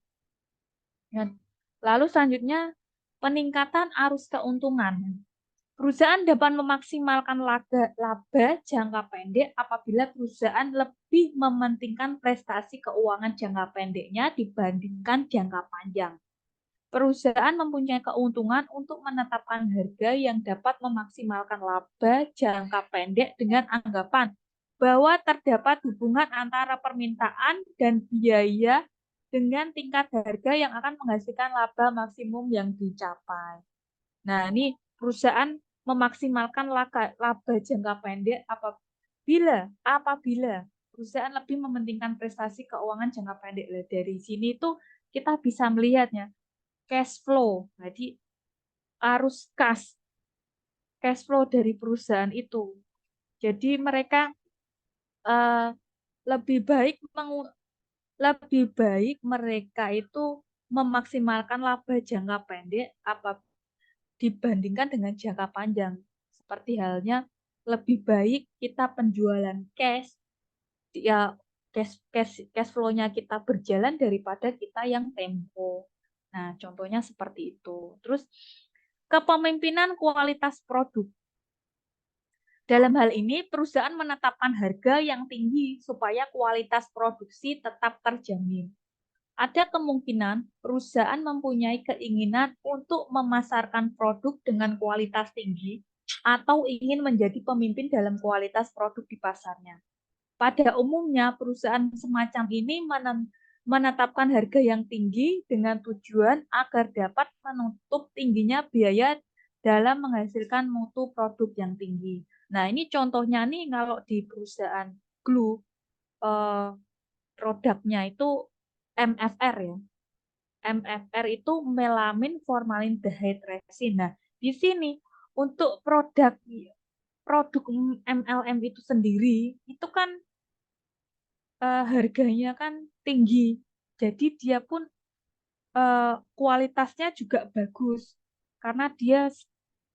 Lalu selanjutnya peningkatan arus keuntungan. Perusahaan dapat memaksimalkan laba jangka pendek apabila perusahaan lebih mementingkan prestasi keuangan jangka pendeknya dibandingkan jangka panjang. Perusahaan mempunyai keuntungan untuk menetapkan harga yang dapat memaksimalkan laba jangka pendek dengan anggapan bahwa terdapat hubungan antara permintaan dan biaya dengan tingkat harga yang akan menghasilkan laba maksimum yang dicapai. Nah, ini perusahaan memaksimalkan laba jangka pendek apabila perusahaan lebih mementingkan prestasi keuangan jangka pendek. Dari sini tuh kita bisa melihatnya cash flow. Jadi arus cash flow dari perusahaan itu. Jadi mereka uh, lebih baik mereka itu memaksimalkan laba jangka pendek dibandingkan dengan jangka panjang. Seperti halnya lebih baik kita penjualan cash, ya cash flow-nya kita berjalan daripada kita yang tempo. Nah, contohnya seperti itu. Terus kepemimpinan kualitas produk. Dalam hal ini, perusahaan menetapkan harga yang tinggi supaya kualitas produksi tetap terjamin. Ada kemungkinan perusahaan mempunyai keinginan untuk memasarkan produk dengan kualitas tinggi atau ingin menjadi pemimpin dalam kualitas produk di pasarnya. Pada umumnya, perusahaan semacam ini menetapkan harga yang tinggi dengan tujuan agar dapat menutup tingginya biaya dalam menghasilkan mutu produk yang tinggi. Nah, ini contohnya nih kalau di perusahaan glue, produknya itu MFR ya. MFR itu melamin formaldehyde resin. Nah, di sini untuk produk MLM itu sendiri itu kan harganya kan tinggi. Jadi dia pun kualitasnya juga bagus. Karena dia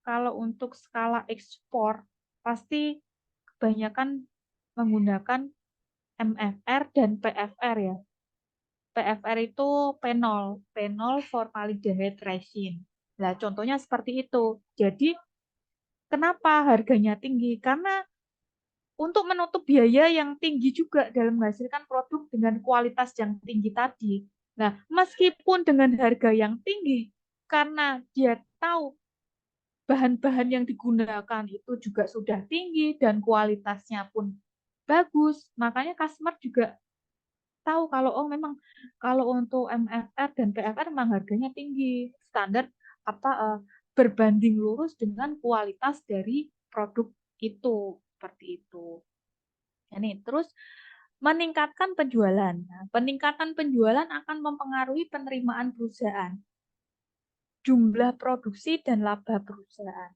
kalau untuk skala ekspor pasti kebanyakan menggunakan MFR dan PFR ya. PFR itu penol formaldehyde resin. Nah, contohnya seperti itu. Jadi, kenapa harganya tinggi? Karena untuk menutup biaya yang tinggi juga dalam menghasilkan produk dengan kualitas yang tinggi tadi. Nah, meskipun dengan harga yang tinggi, karena dia tahu bahan-bahan yang digunakan itu juga sudah tinggi dan kualitasnya pun bagus, makanya customer juga tahu kalau oh memang kalau untuk MFR dan PFR memang harganya tinggi, standar berbanding lurus dengan kualitas dari produk itu, seperti itu. Ini terus meningkatkan penjualan. Nah, peningkatan penjualan akan mempengaruhi penerimaan perusahaan, jumlah produksi dan laba perusahaan.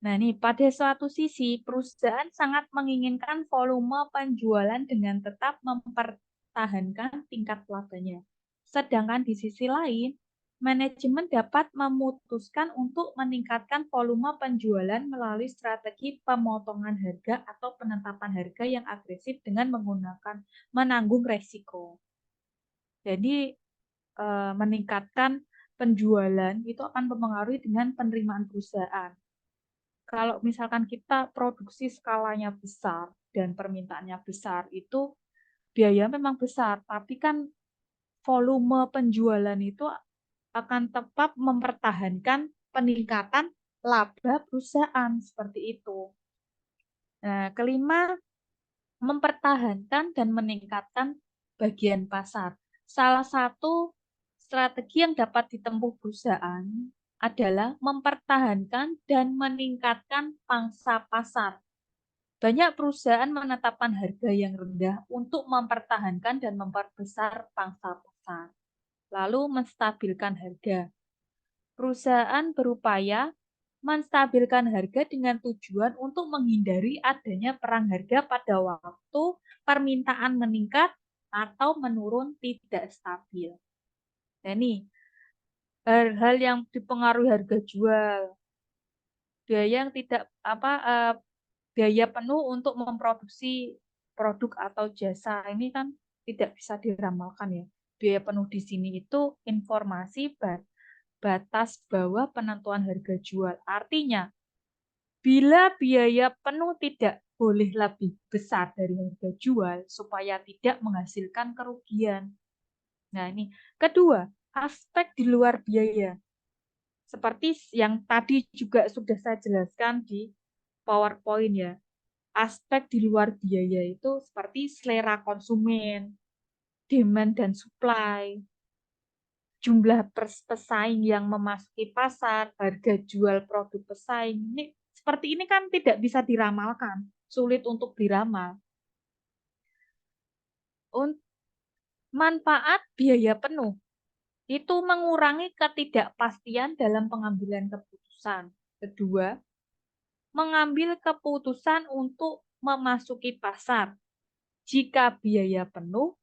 Nah, ini pada suatu sisi perusahaan sangat menginginkan volume penjualan dengan tetap mempertahankan tingkat labanya. Sedangkan di sisi lain, manajemen dapat memutuskan untuk meningkatkan volume penjualan melalui strategi pemotongan harga atau penetapan harga yang agresif dengan menggunakan menanggung resiko. Jadi meningkatkan penjualan itu akan mempengaruhi dengan penerimaan perusahaan. Kalau misalkan kita produksi skalanya besar dan permintaannya besar, itu biaya memang besar, tapi kan volume penjualan itu akan tetap mempertahankan peningkatan laba perusahaan seperti itu. Nah, kelima, mempertahankan dan meningkatkan bagian pasar. Salah satu strategi yang dapat ditempuh perusahaan adalah mempertahankan dan meningkatkan pangsa pasar. Banyak perusahaan menetapkan harga yang rendah untuk mempertahankan dan memperbesar pangsa pasar, lalu menstabilkan harga. Perusahaan berupaya menstabilkan harga dengan tujuan untuk menghindari adanya perang harga pada waktu permintaan meningkat atau menurun tidak stabil. Nah, ini hal-hal yang dipengaruhi harga jual, biaya yang tidak biaya penuh untuk memproduksi produk atau jasa ini kan tidak bisa diramalkan ya. Biaya penuh di sini itu informasi batas bawah penentuan harga jual. Artinya, bila biaya penuh tidak boleh lebih besar dari harga jual supaya tidak menghasilkan kerugian. Nah, ini kedua, aspek di luar biaya. Seperti yang tadi juga sudah saya jelaskan di PowerPoint ya. Aspek di luar biaya itu seperti selera konsumen, demand dan supply, jumlah pesaing yang memasuki pasar, harga jual produk pesaing. Ini seperti ini kan tidak bisa diramalkan, sulit untuk diramal. Manfaat biaya penuh itu mengurangi ketidakpastian dalam pengambilan keputusan. Kedua, mengambil keputusan untuk memasuki pasar. Jika biaya penuh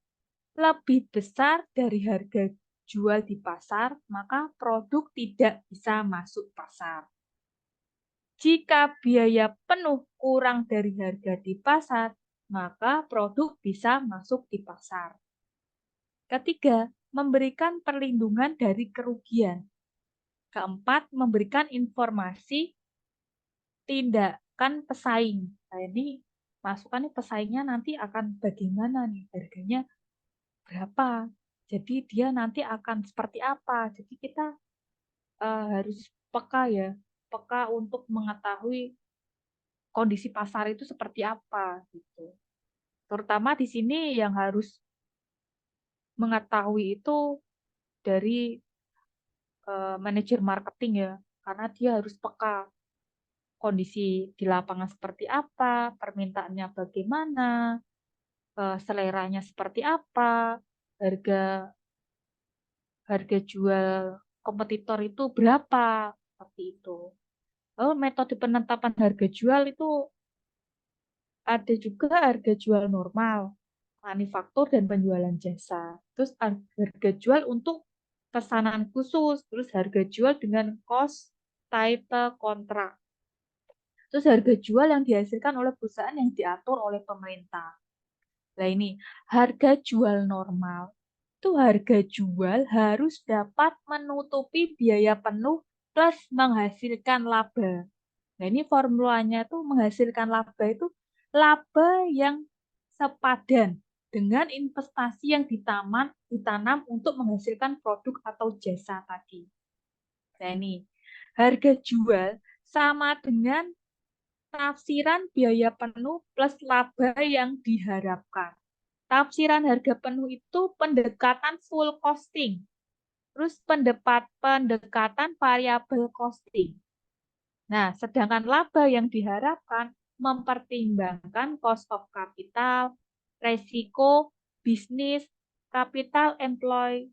lebih besar dari harga jual di pasar, maka produk tidak bisa masuk pasar. Jika biaya penuh kurang dari harga di pasar, maka produk bisa masuk di pasar. Ketiga, memberikan perlindungan dari kerugian. Keempat, memberikan informasi kan pesaing. Nah, ini masukan nih pesaingnya nanti akan bagaimana nih, harganya berapa. Jadi dia nanti akan seperti apa. Jadi kita harus peka ya, peka untuk mengetahui kondisi pasar itu seperti apa gitu. Terutama di sini yang harus mengetahui itu dari manajer marketing ya, karena dia harus peka kondisi di lapangan seperti apa, permintaannya bagaimana, seleranya seperti apa, harga harga jual kompetitor itu berapa, seperti itu. Lalu metode penetapan harga jual itu ada juga harga jual normal, manufaktur dan penjualan jasa. Terus harga jual untuk pesanan khusus, terus harga jual dengan cost type kontrak. Terus harga jual yang dihasilkan oleh perusahaan yang diatur oleh pemerintah. Nah ini, harga jual normal. Itu harga jual harus dapat menutupi biaya penuh plus menghasilkan laba. Nah ini formulanya tuh menghasilkan laba itu laba yang sepadan dengan investasi yang ditanam untuk menghasilkan produk atau jasa tadi. Nah ini, harga jual sama dengan tafsiran biaya penuh plus laba yang diharapkan. Tafsiran harga penuh itu pendekatan full costing. Terus pendekatan variable costing. Nah, sedangkan laba yang diharapkan mempertimbangkan cost of capital, resiko bisnis, capital employed,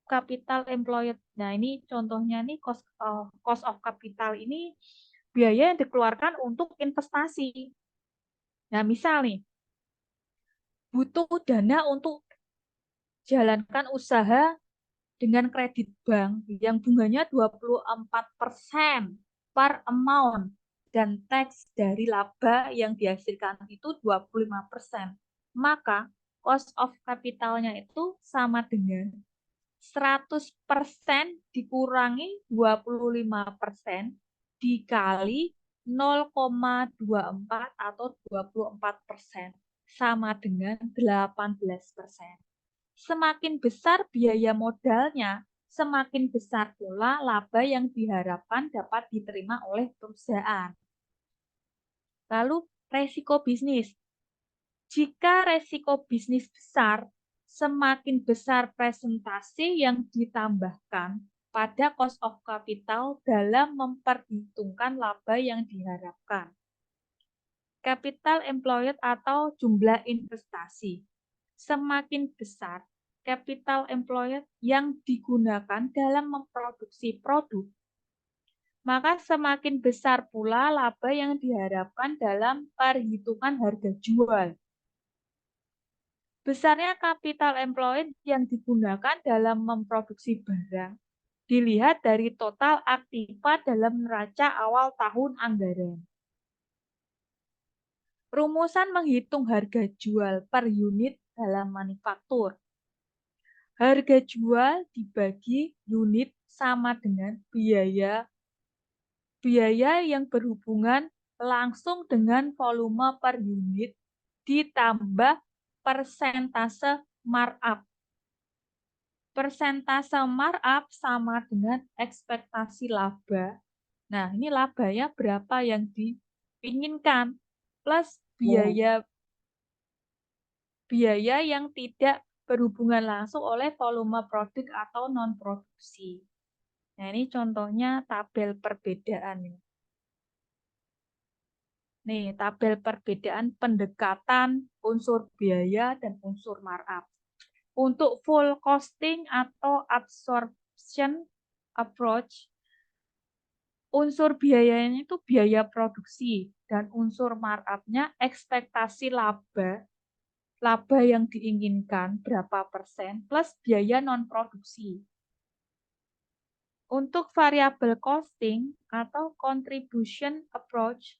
capital employed. Nah, ini contohnya nih cost of capital ini biaya yang dikeluarkan untuk investasi. Nah, misal nih, butuh dana untuk jalankan usaha dengan kredit bank yang bunganya 24% per amount dan tax dari laba yang dihasilkan itu 25%. Maka cost of capitalnya itu sama dengan 100% dikurangi 25% dikali 0,24 atau 24% sama dengan 18%. Semakin besar biaya modalnya, semakin besar pula laba yang diharapkan dapat diterima oleh perusahaan. Lalu, resiko bisnis. Jika resiko bisnis besar, semakin besar presentasi yang ditambahkan pada cost of capital dalam memperhitungkan laba yang diharapkan. Capital employed atau jumlah investasi. Semakin besar capital employed yang digunakan dalam memproduksi produk, maka semakin besar pula laba yang diharapkan dalam perhitungan harga jual. Besarnya capital employed yang digunakan dalam memproduksi barang dilihat dari total aktiva dalam neraca awal tahun anggaran. Rumusan menghitung harga jual per unit dalam manufaktur. Harga jual dibagi unit sama dengan biaya yang berhubungan langsung dengan volume per unit ditambah persentase markup. Persentase markup sama dengan ekspektasi laba. Nah, ini labanya berapa yang diinginkan plus biaya yang tidak berhubungan langsung oleh volume produk atau non-produksi. Nah, ini contohnya tabel perbedaan. Nih, tabel perbedaan pendekatan unsur biaya dan unsur markup. Untuk full costing atau absorption approach, unsur biayanya itu biaya produksi dan unsur markup-nya ekspektasi laba yang diinginkan berapa persen plus biaya non-produksi. Untuk variable costing atau contribution approach,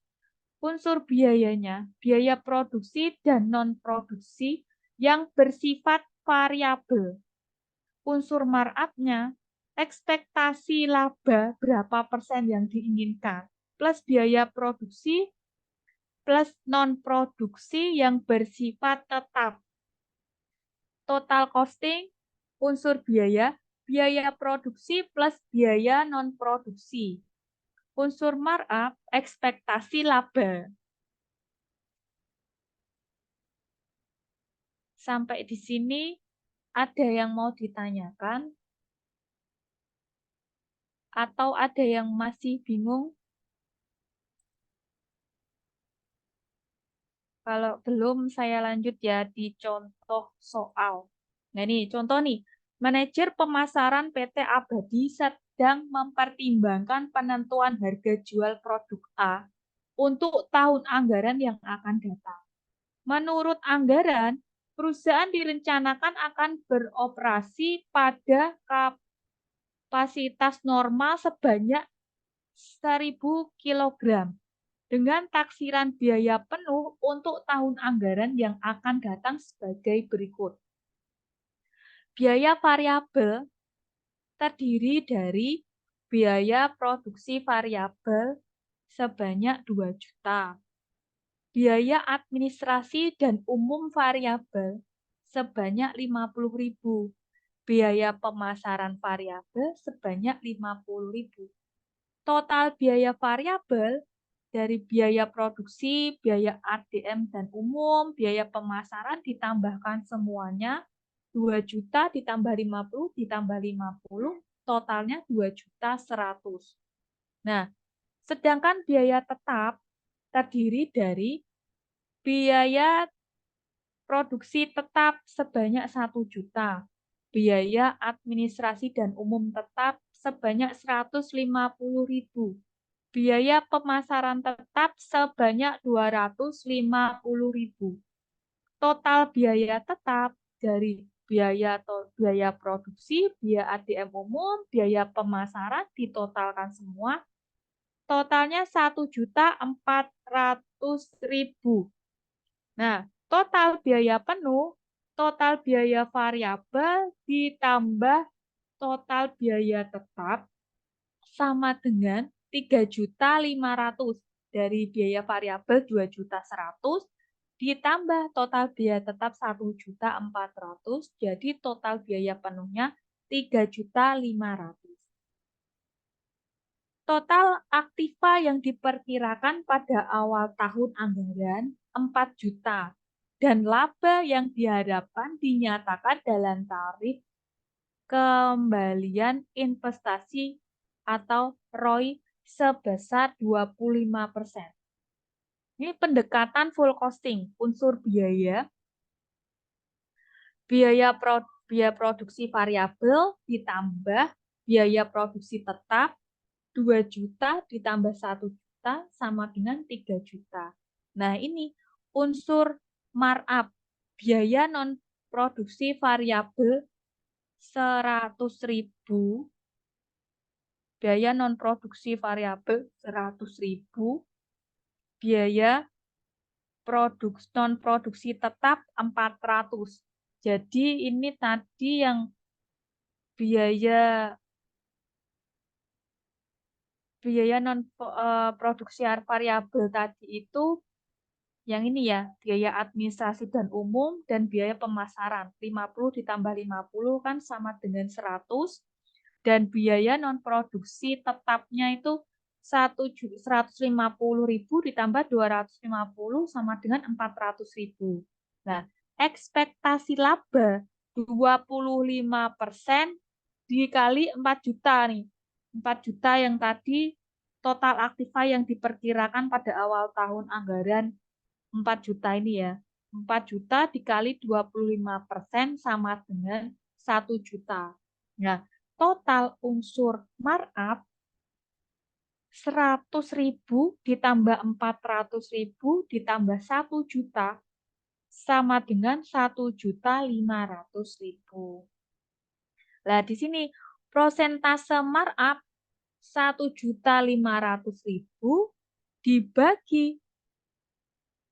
unsur biayanya, biaya produksi dan non-produksi yang bersifat variabel. Unsur markup-nya, ekspektasi laba berapa persen yang diinginkan, plus biaya produksi, plus non-produksi yang bersifat tetap. Total costing, unsur biaya, biaya produksi plus biaya non-produksi. Unsur markup, ekspektasi laba. Sampai di sini ada yang mau ditanyakan? Atau ada yang masih bingung? Kalau belum, saya lanjut ya di contoh soal. Nah ini contoh nih, manajer pemasaran PT Abadi sedang mempertimbangkan penentuan harga jual produk A untuk tahun anggaran yang akan datang. Menurut anggaran, perusahaan direncanakan akan beroperasi pada kapasitas normal sebanyak 1.000 kg dengan taksiran biaya penuh untuk tahun anggaran yang akan datang sebagai berikut. Biaya variabel terdiri dari biaya produksi variabel sebanyak 2 juta, biaya administrasi dan umum variabel sebanyak 50.000, biaya pemasaran variabel sebanyak 50.000. Total biaya variabel dari biaya produksi, biaya ADM dan umum, biaya pemasaran ditambahkan semuanya 2 juta ditambah 50 ditambah 50, totalnya 2.100.000. Nah, sedangkan biaya tetap terdiri dari biaya produksi tetap sebanyak 1 juta, biaya administrasi dan umum tetap sebanyak 150.000. Biaya pemasaran tetap sebanyak 250.000. Total biaya tetap dari biaya produksi, biaya ADM umum, biaya pemasaran ditotalkan semua. Totalnya 1.400.000. Nah, total biaya penuh, total biaya variabel ditambah total biaya tetap sama dengan 3.500.000 dari biaya variabel 2.100.000 ditambah total biaya tetap 1.400.000 jadi total biaya penuhnya 3.500.000. Total aktiva yang diperkirakan pada awal tahun anggaran 4 juta dan laba yang diharapkan dinyatakan dalam tarif kembalian investasi atau ROI sebesar 25%. Ini pendekatan full costing, unsur biaya, biaya produksi variabel ditambah biaya produksi tetap 2 juta ditambah 1 juta sama dengan 3 juta. Nah, ini unsur markup, biaya non produksi variabel 100.000, biaya non-produksi variabel 100.000, biaya non-produksi tetap 400. Jadi ini tadi yang biaya non-produksi variabel tadi itu yang ini ya, biaya administrasi dan umum dan biaya pemasaran. 50 ditambah 50 kan sama dengan 100. Dan biaya non-produksi tetapnya itu 150.000 ditambah 250 sama dengan 400.000. Nah, ekspektasi laba 25% dikali 4 juta nih. 4 juta yang tadi total aktiva yang diperkirakan pada awal tahun anggaran 4 juta ini ya. 4 juta dikali 25% sama dengan 1 juta. Nah, total unsur markup 100.000 ditambah 400.000 ditambah 1 juta sama dengan 1.500.000. Nah, di sini prosentase markup 1.500.000 dibagi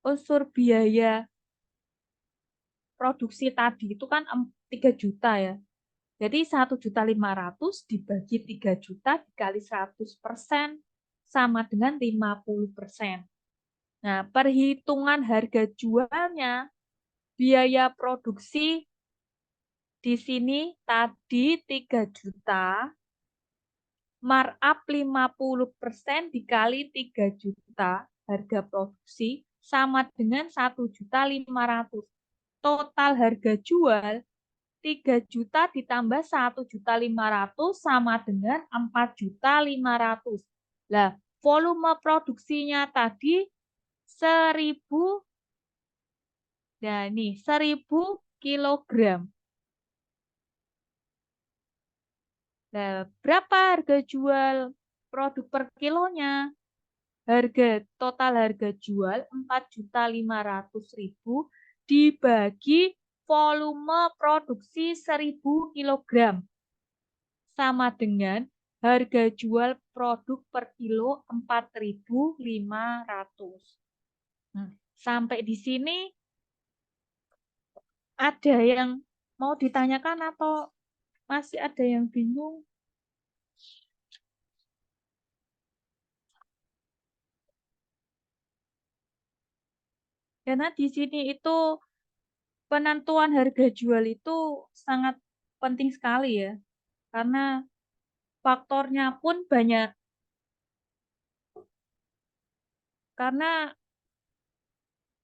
unsur biaya produksi tadi itu kan 3 juta ya. Jadi 1.500.000 dibagi 3 juta dikali 100% sama dengan 50%. Nah, perhitungan harga jualnya, biaya produksi di sini tadi 3 juta, markup 50% dikali 3 juta harga produksi sama dengan 1.500.000. Total harga jual 3 juta ditambah 1.500.000 sama dengan 4.500.000. Lah, volume produksinya tadi 1.000. Nah, ini 1.000 kilogram. Nah, berapa harga jual produk per kilonya? Total harga jual 4.500.000 dibagi volume produksi 1.000 kilogram sama dengan harga jual produk per kilo 4.500. Sampai di sini ada yang mau ditanyakan atau masih ada yang bingung? Karena di sini itu penentuan harga jual itu sangat penting sekali ya. Karena faktornya pun banyak. Karena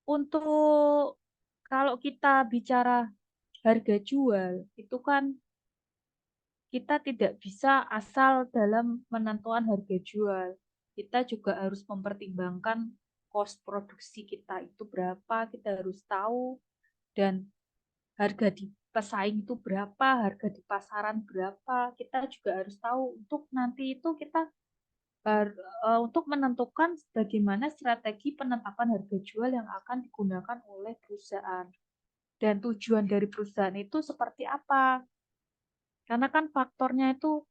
untuk kalau kita bicara harga jual, itu kan kita tidak bisa asal dalam penentuan harga jual. Kita juga harus mempertimbangkan cost produksi kita itu berapa, kita harus tahu, dan harga di pesaing itu berapa, harga di pasaran berapa, kita juga harus tahu untuk nanti itu kita untuk menentukan bagaimana strategi penetapan harga jual yang akan digunakan oleh perusahaan. Dan tujuan dari perusahaan itu seperti apa? Karena kan faktornya itu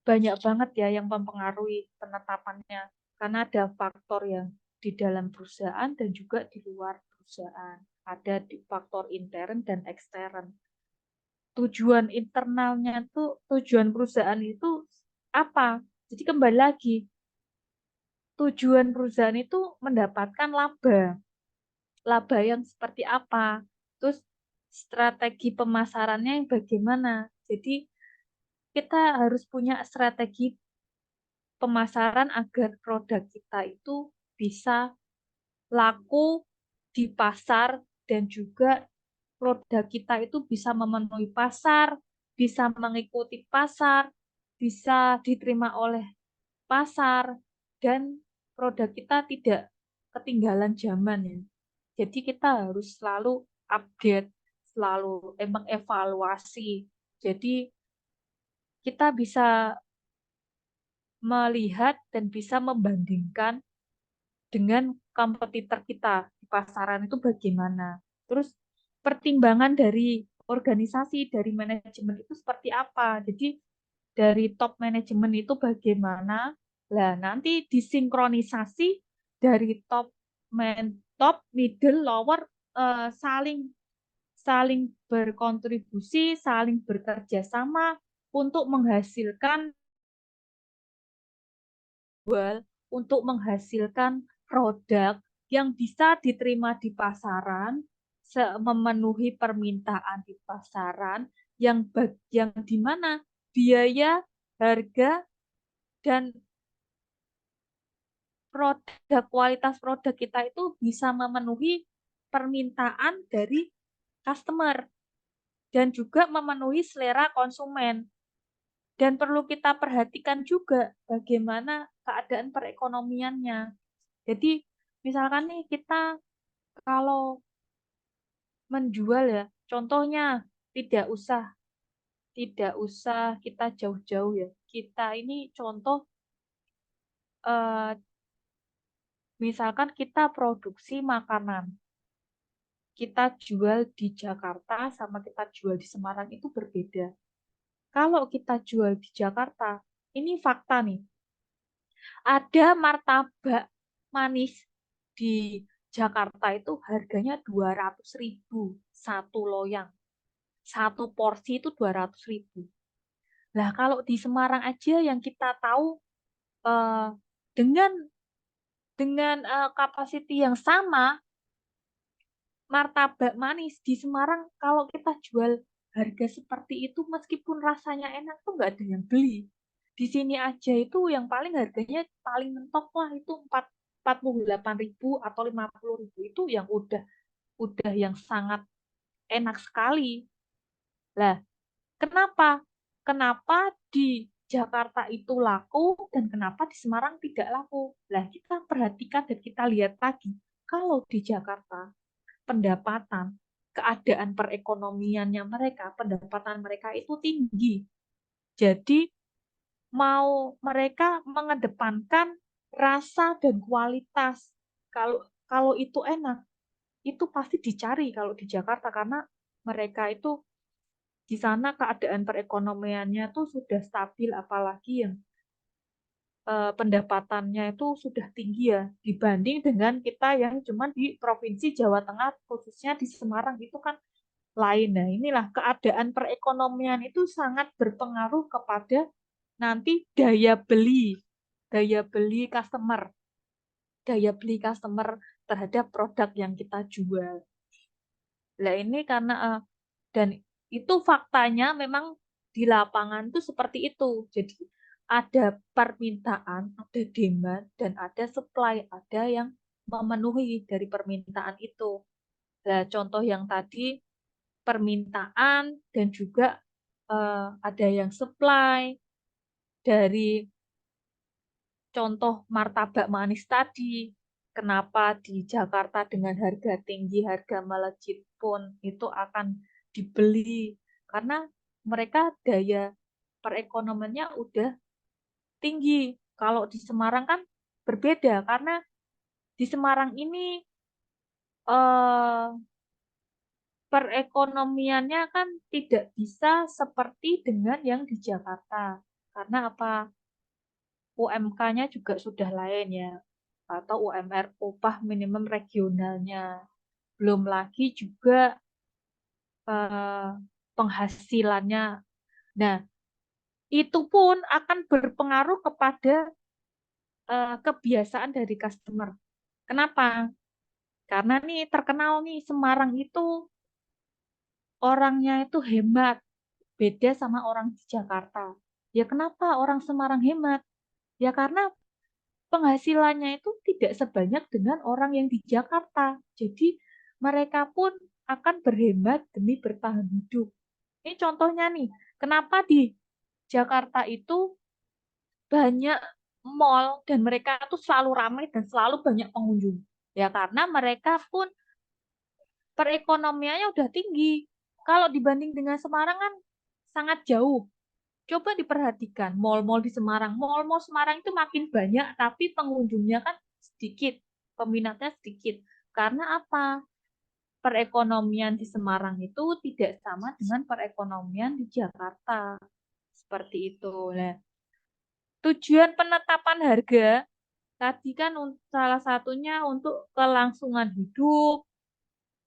banyak banget ya yang mempengaruhi penetapannya. Karena ada faktor yang di dalam perusahaan dan juga di luar perusahaan. Ada di faktor intern dan ekstern. Tujuan internalnya tuh, tujuan perusahaan itu apa? Jadi kembali lagi, tujuan perusahaan itu mendapatkan laba. Laba yang seperti apa? Terus strategi pemasarannya yang bagaimana? Jadi kita harus punya strategi pemasaran agar produk kita itu bisa laku di pasar dan juga produk kita itu bisa memenuhi pasar, bisa mengikuti pasar, bisa diterima oleh pasar, dan produk kita tidak ketinggalan zaman ya. Jadi kita harus selalu update, selalu mengevaluasi. Jadi kita bisa melihat dan bisa membandingkan dengan kompetitor kita di pasaran itu bagaimana. Terus pertimbangan dari organisasi, dari manajemen itu seperti apa. Jadi dari top manajemen itu bagaimana. Lah nanti disinkronisasi dari top, middle, lower saling saling berkontribusi, saling bekerja sama untuk menghasilkan untuk menghasilkan produk yang bisa diterima di pasaran, memenuhi permintaan di pasaran, yang di mana biaya, harga, dan kualitas produk kita itu bisa memenuhi permintaan dari customer dan juga memenuhi selera konsumen. Dan perlu kita perhatikan juga bagaimana keadaan perekonomiannya. Jadi misalkan nih kita kalau menjual ya, contohnya tidak usah kita jauh-jauh ya. Kita ini contoh eh, misalkan kita produksi makanan, kita jual di Jakarta sama kita jual di Semarang itu berbeda. Kalau kita jual di Jakarta, ini fakta nih. Ada martabak manis di Jakarta itu harganya 200.000 satu loyang. Satu porsi itu 200.000. Lah kalau di Semarang aja yang kita tahu eh, dengan kapasiti yang sama, martabak manis di Semarang kalau kita jual harga seperti itu meskipun rasanya enak tuh nggak ada yang beli. Di sini aja itu yang paling harganya paling mentok lah itu 48.000 atau 50.000 itu yang udah yang sangat enak sekali. Lah, kenapa? Kenapa di Jakarta itu laku dan kenapa di Semarang tidak laku? Lah, kita perhatikan dan kita lihat lagi. Kalau di Jakarta pendapatan, keadaan perekonomiannya mereka, pendapatan mereka itu tinggi. Jadi mau mereka mengedepankan rasa dan kualitas. Kalau kalau itu enak, itu pasti dicari kalau di Jakarta karena mereka itu di sana keadaan perekonomiannya tuh sudah stabil, apalagi yang pendapatannya itu sudah tinggi ya dibanding dengan kita yang cuma di Provinsi Jawa Tengah khususnya di Semarang itu kan lain. Nah, inilah keadaan perekonomian itu sangat berpengaruh kepada nanti daya beli customer, daya beli customer terhadap produk yang kita jual. Nah, ini karena dan itu faktanya memang di lapangan tuh seperti itu. Jadi ada permintaan, ada demand, dan ada supply, ada yang memenuhi dari permintaan itu. Nah, contoh yang tadi permintaan dan juga ada yang supply dari contoh martabak manis tadi. Kenapa di Jakarta dengan harga tinggi, harga melejit pun itu akan dibeli karena mereka daya perekonomiannya udah tinggi. Kalau di Semarang kan berbeda karena di Semarang ini eh, perekonomiannya kan tidak bisa seperti dengan yang di Jakarta. Karena apa? UMK-nya juga sudah lain ya, atau UMR upah minimum regionalnya. Belum lagi juga eh, penghasilannya. Nah, itu pun akan berpengaruh kepada kebiasaan dari customer. Kenapa? Karena nih terkenal nih Semarang itu orangnya itu hemat, beda sama orang di Jakarta. Ya kenapa orang Semarang hemat? Ya karena penghasilannya itu tidak sebanyak dengan orang yang di Jakarta. Jadi mereka pun akan berhemat demi bertahan hidup. Ini contohnya nih, kenapa di Jakarta itu banyak mall dan mereka tuh selalu ramai dan selalu banyak pengunjung. Ya karena mereka pun perekonomiannya udah tinggi. Kalau dibanding dengan Semarang kan sangat jauh. Coba diperhatikan mall-mall di Semarang. Mall-mall Semarang itu makin banyak, tapi pengunjungnya kan sedikit, peminatnya sedikit. Karena apa? Perekonomian di Semarang itu tidak sama dengan perekonomian di Jakarta. Seperti itu. Nah, tujuan penetapan harga tadi kan salah satunya untuk kelangsungan hidup,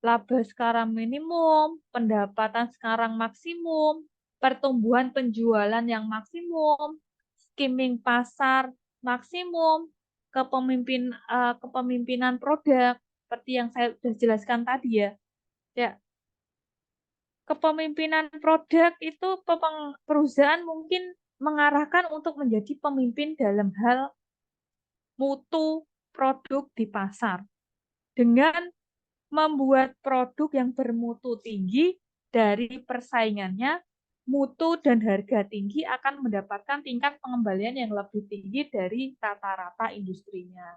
laba sekarang minimum, pendapatan sekarang maksimum, pertumbuhan penjualan yang maksimum, skimming pasar maksimum, kepemimpinan produk seperti yang saya sudah jelaskan tadi ya. Ya, kepemimpinan produk itu perusahaan mungkin mengarahkan untuk menjadi pemimpin dalam hal mutu produk di pasar dengan membuat produk yang bermutu tinggi dari persaingannya, mutu dan harga tinggi akan mendapatkan tingkat pengembalian yang lebih tinggi dari rata-rata industrinya.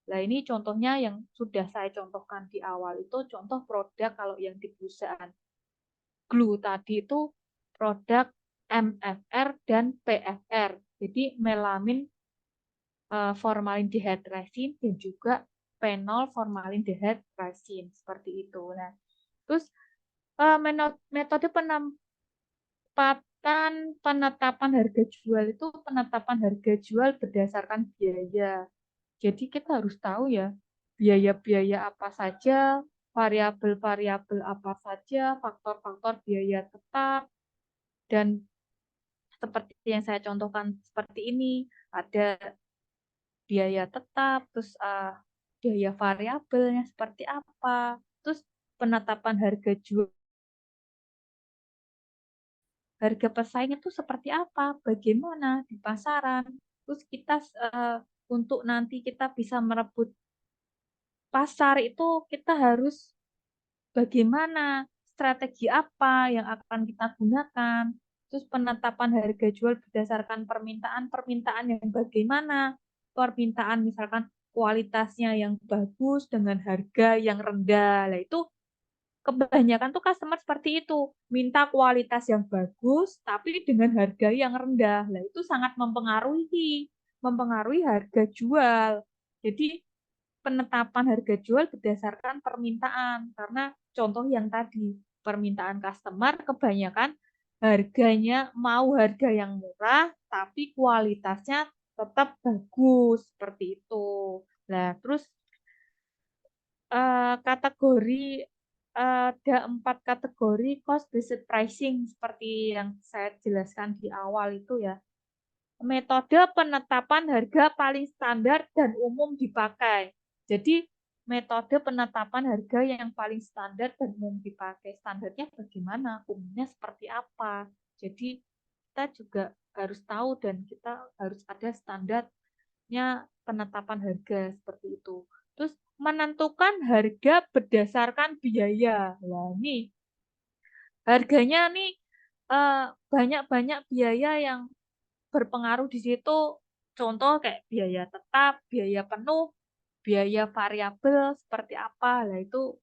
Nah, ini contohnya yang sudah saya contohkan di awal itu contoh produk kalau yang di perusahaan Glue tadi itu produk MFR dan PFR. Jadi melamin formaldehyde resin dan juga fenol formaldehyde resin seperti itu. Nah, terus metode penetapan harga jual itu penetapan harga jual berdasarkan biaya. Jadi kita harus tahu ya biaya-biaya apa saja variabel-variabel apa saja, faktor-faktor biaya tetap, dan seperti yang saya contohkan seperti ini, ada biaya tetap, terus biaya variabelnya seperti apa, terus penetapan harga jual, harga pesaing itu seperti apa, bagaimana di pasaran, terus kita untuk nanti kita bisa merebut pasar itu kita harus bagaimana, strategi apa yang akan kita gunakan, terus penetapan harga jual berdasarkan permintaan yang bagaimana, permintaan misalkan kualitasnya yang bagus dengan harga yang rendah. Nah, itu kebanyakan tuh customer seperti itu, minta kualitas yang bagus tapi dengan harga yang rendah. Nah, itu sangat mempengaruhi harga jual. Jadi penetapan harga jual berdasarkan permintaan, karena contoh yang tadi, permintaan customer kebanyakan harganya mau harga yang murah tapi kualitasnya tetap bagus seperti itu. Nah, terus kategori ada 4 kategori cost based pricing seperti yang saya jelaskan di awal itu ya. Metode penetapan harga paling standar dan umum dipakai. Jadi metode penetapan harga yang paling standar dan umum dipakai. Standarnya bagaimana? Umumnya seperti apa? Jadi kita juga harus tahu dan kita harus ada standarnya penetapan harga seperti itu. Terus menentukan harga berdasarkan biaya. Nah, ini harganya nih banyak-banyak biaya yang berpengaruh di situ, contoh kayak biaya tetap, biaya penuh, biaya variabel seperti apa. Lah itu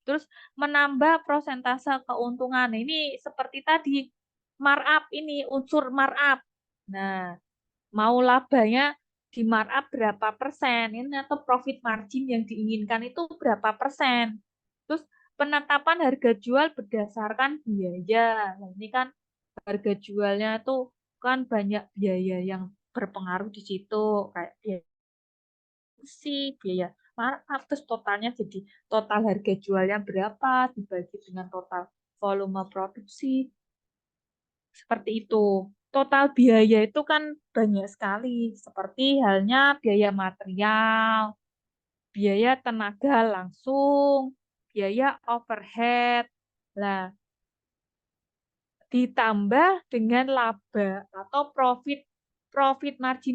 terus menambah prosentase keuntungan. Ini seperti tadi markup, ini unsur markup. Nah, mau labanya di markup berapa persen ini atau profit margin yang diinginkan itu berapa persen. Terus penetapan harga jual berdasarkan biaya. Nah, ini kan harga jualnya tuh kan banyak biaya yang berpengaruh di situ, kayak biaya biaya markup, terus totalnya jadi total harga jualnya berapa dibagi dengan total volume produksi, seperti itu. Total biaya itu kan banyak sekali, seperti halnya biaya material, biaya tenaga langsung, biaya overhead. Nah, ditambah dengan laba atau profit margin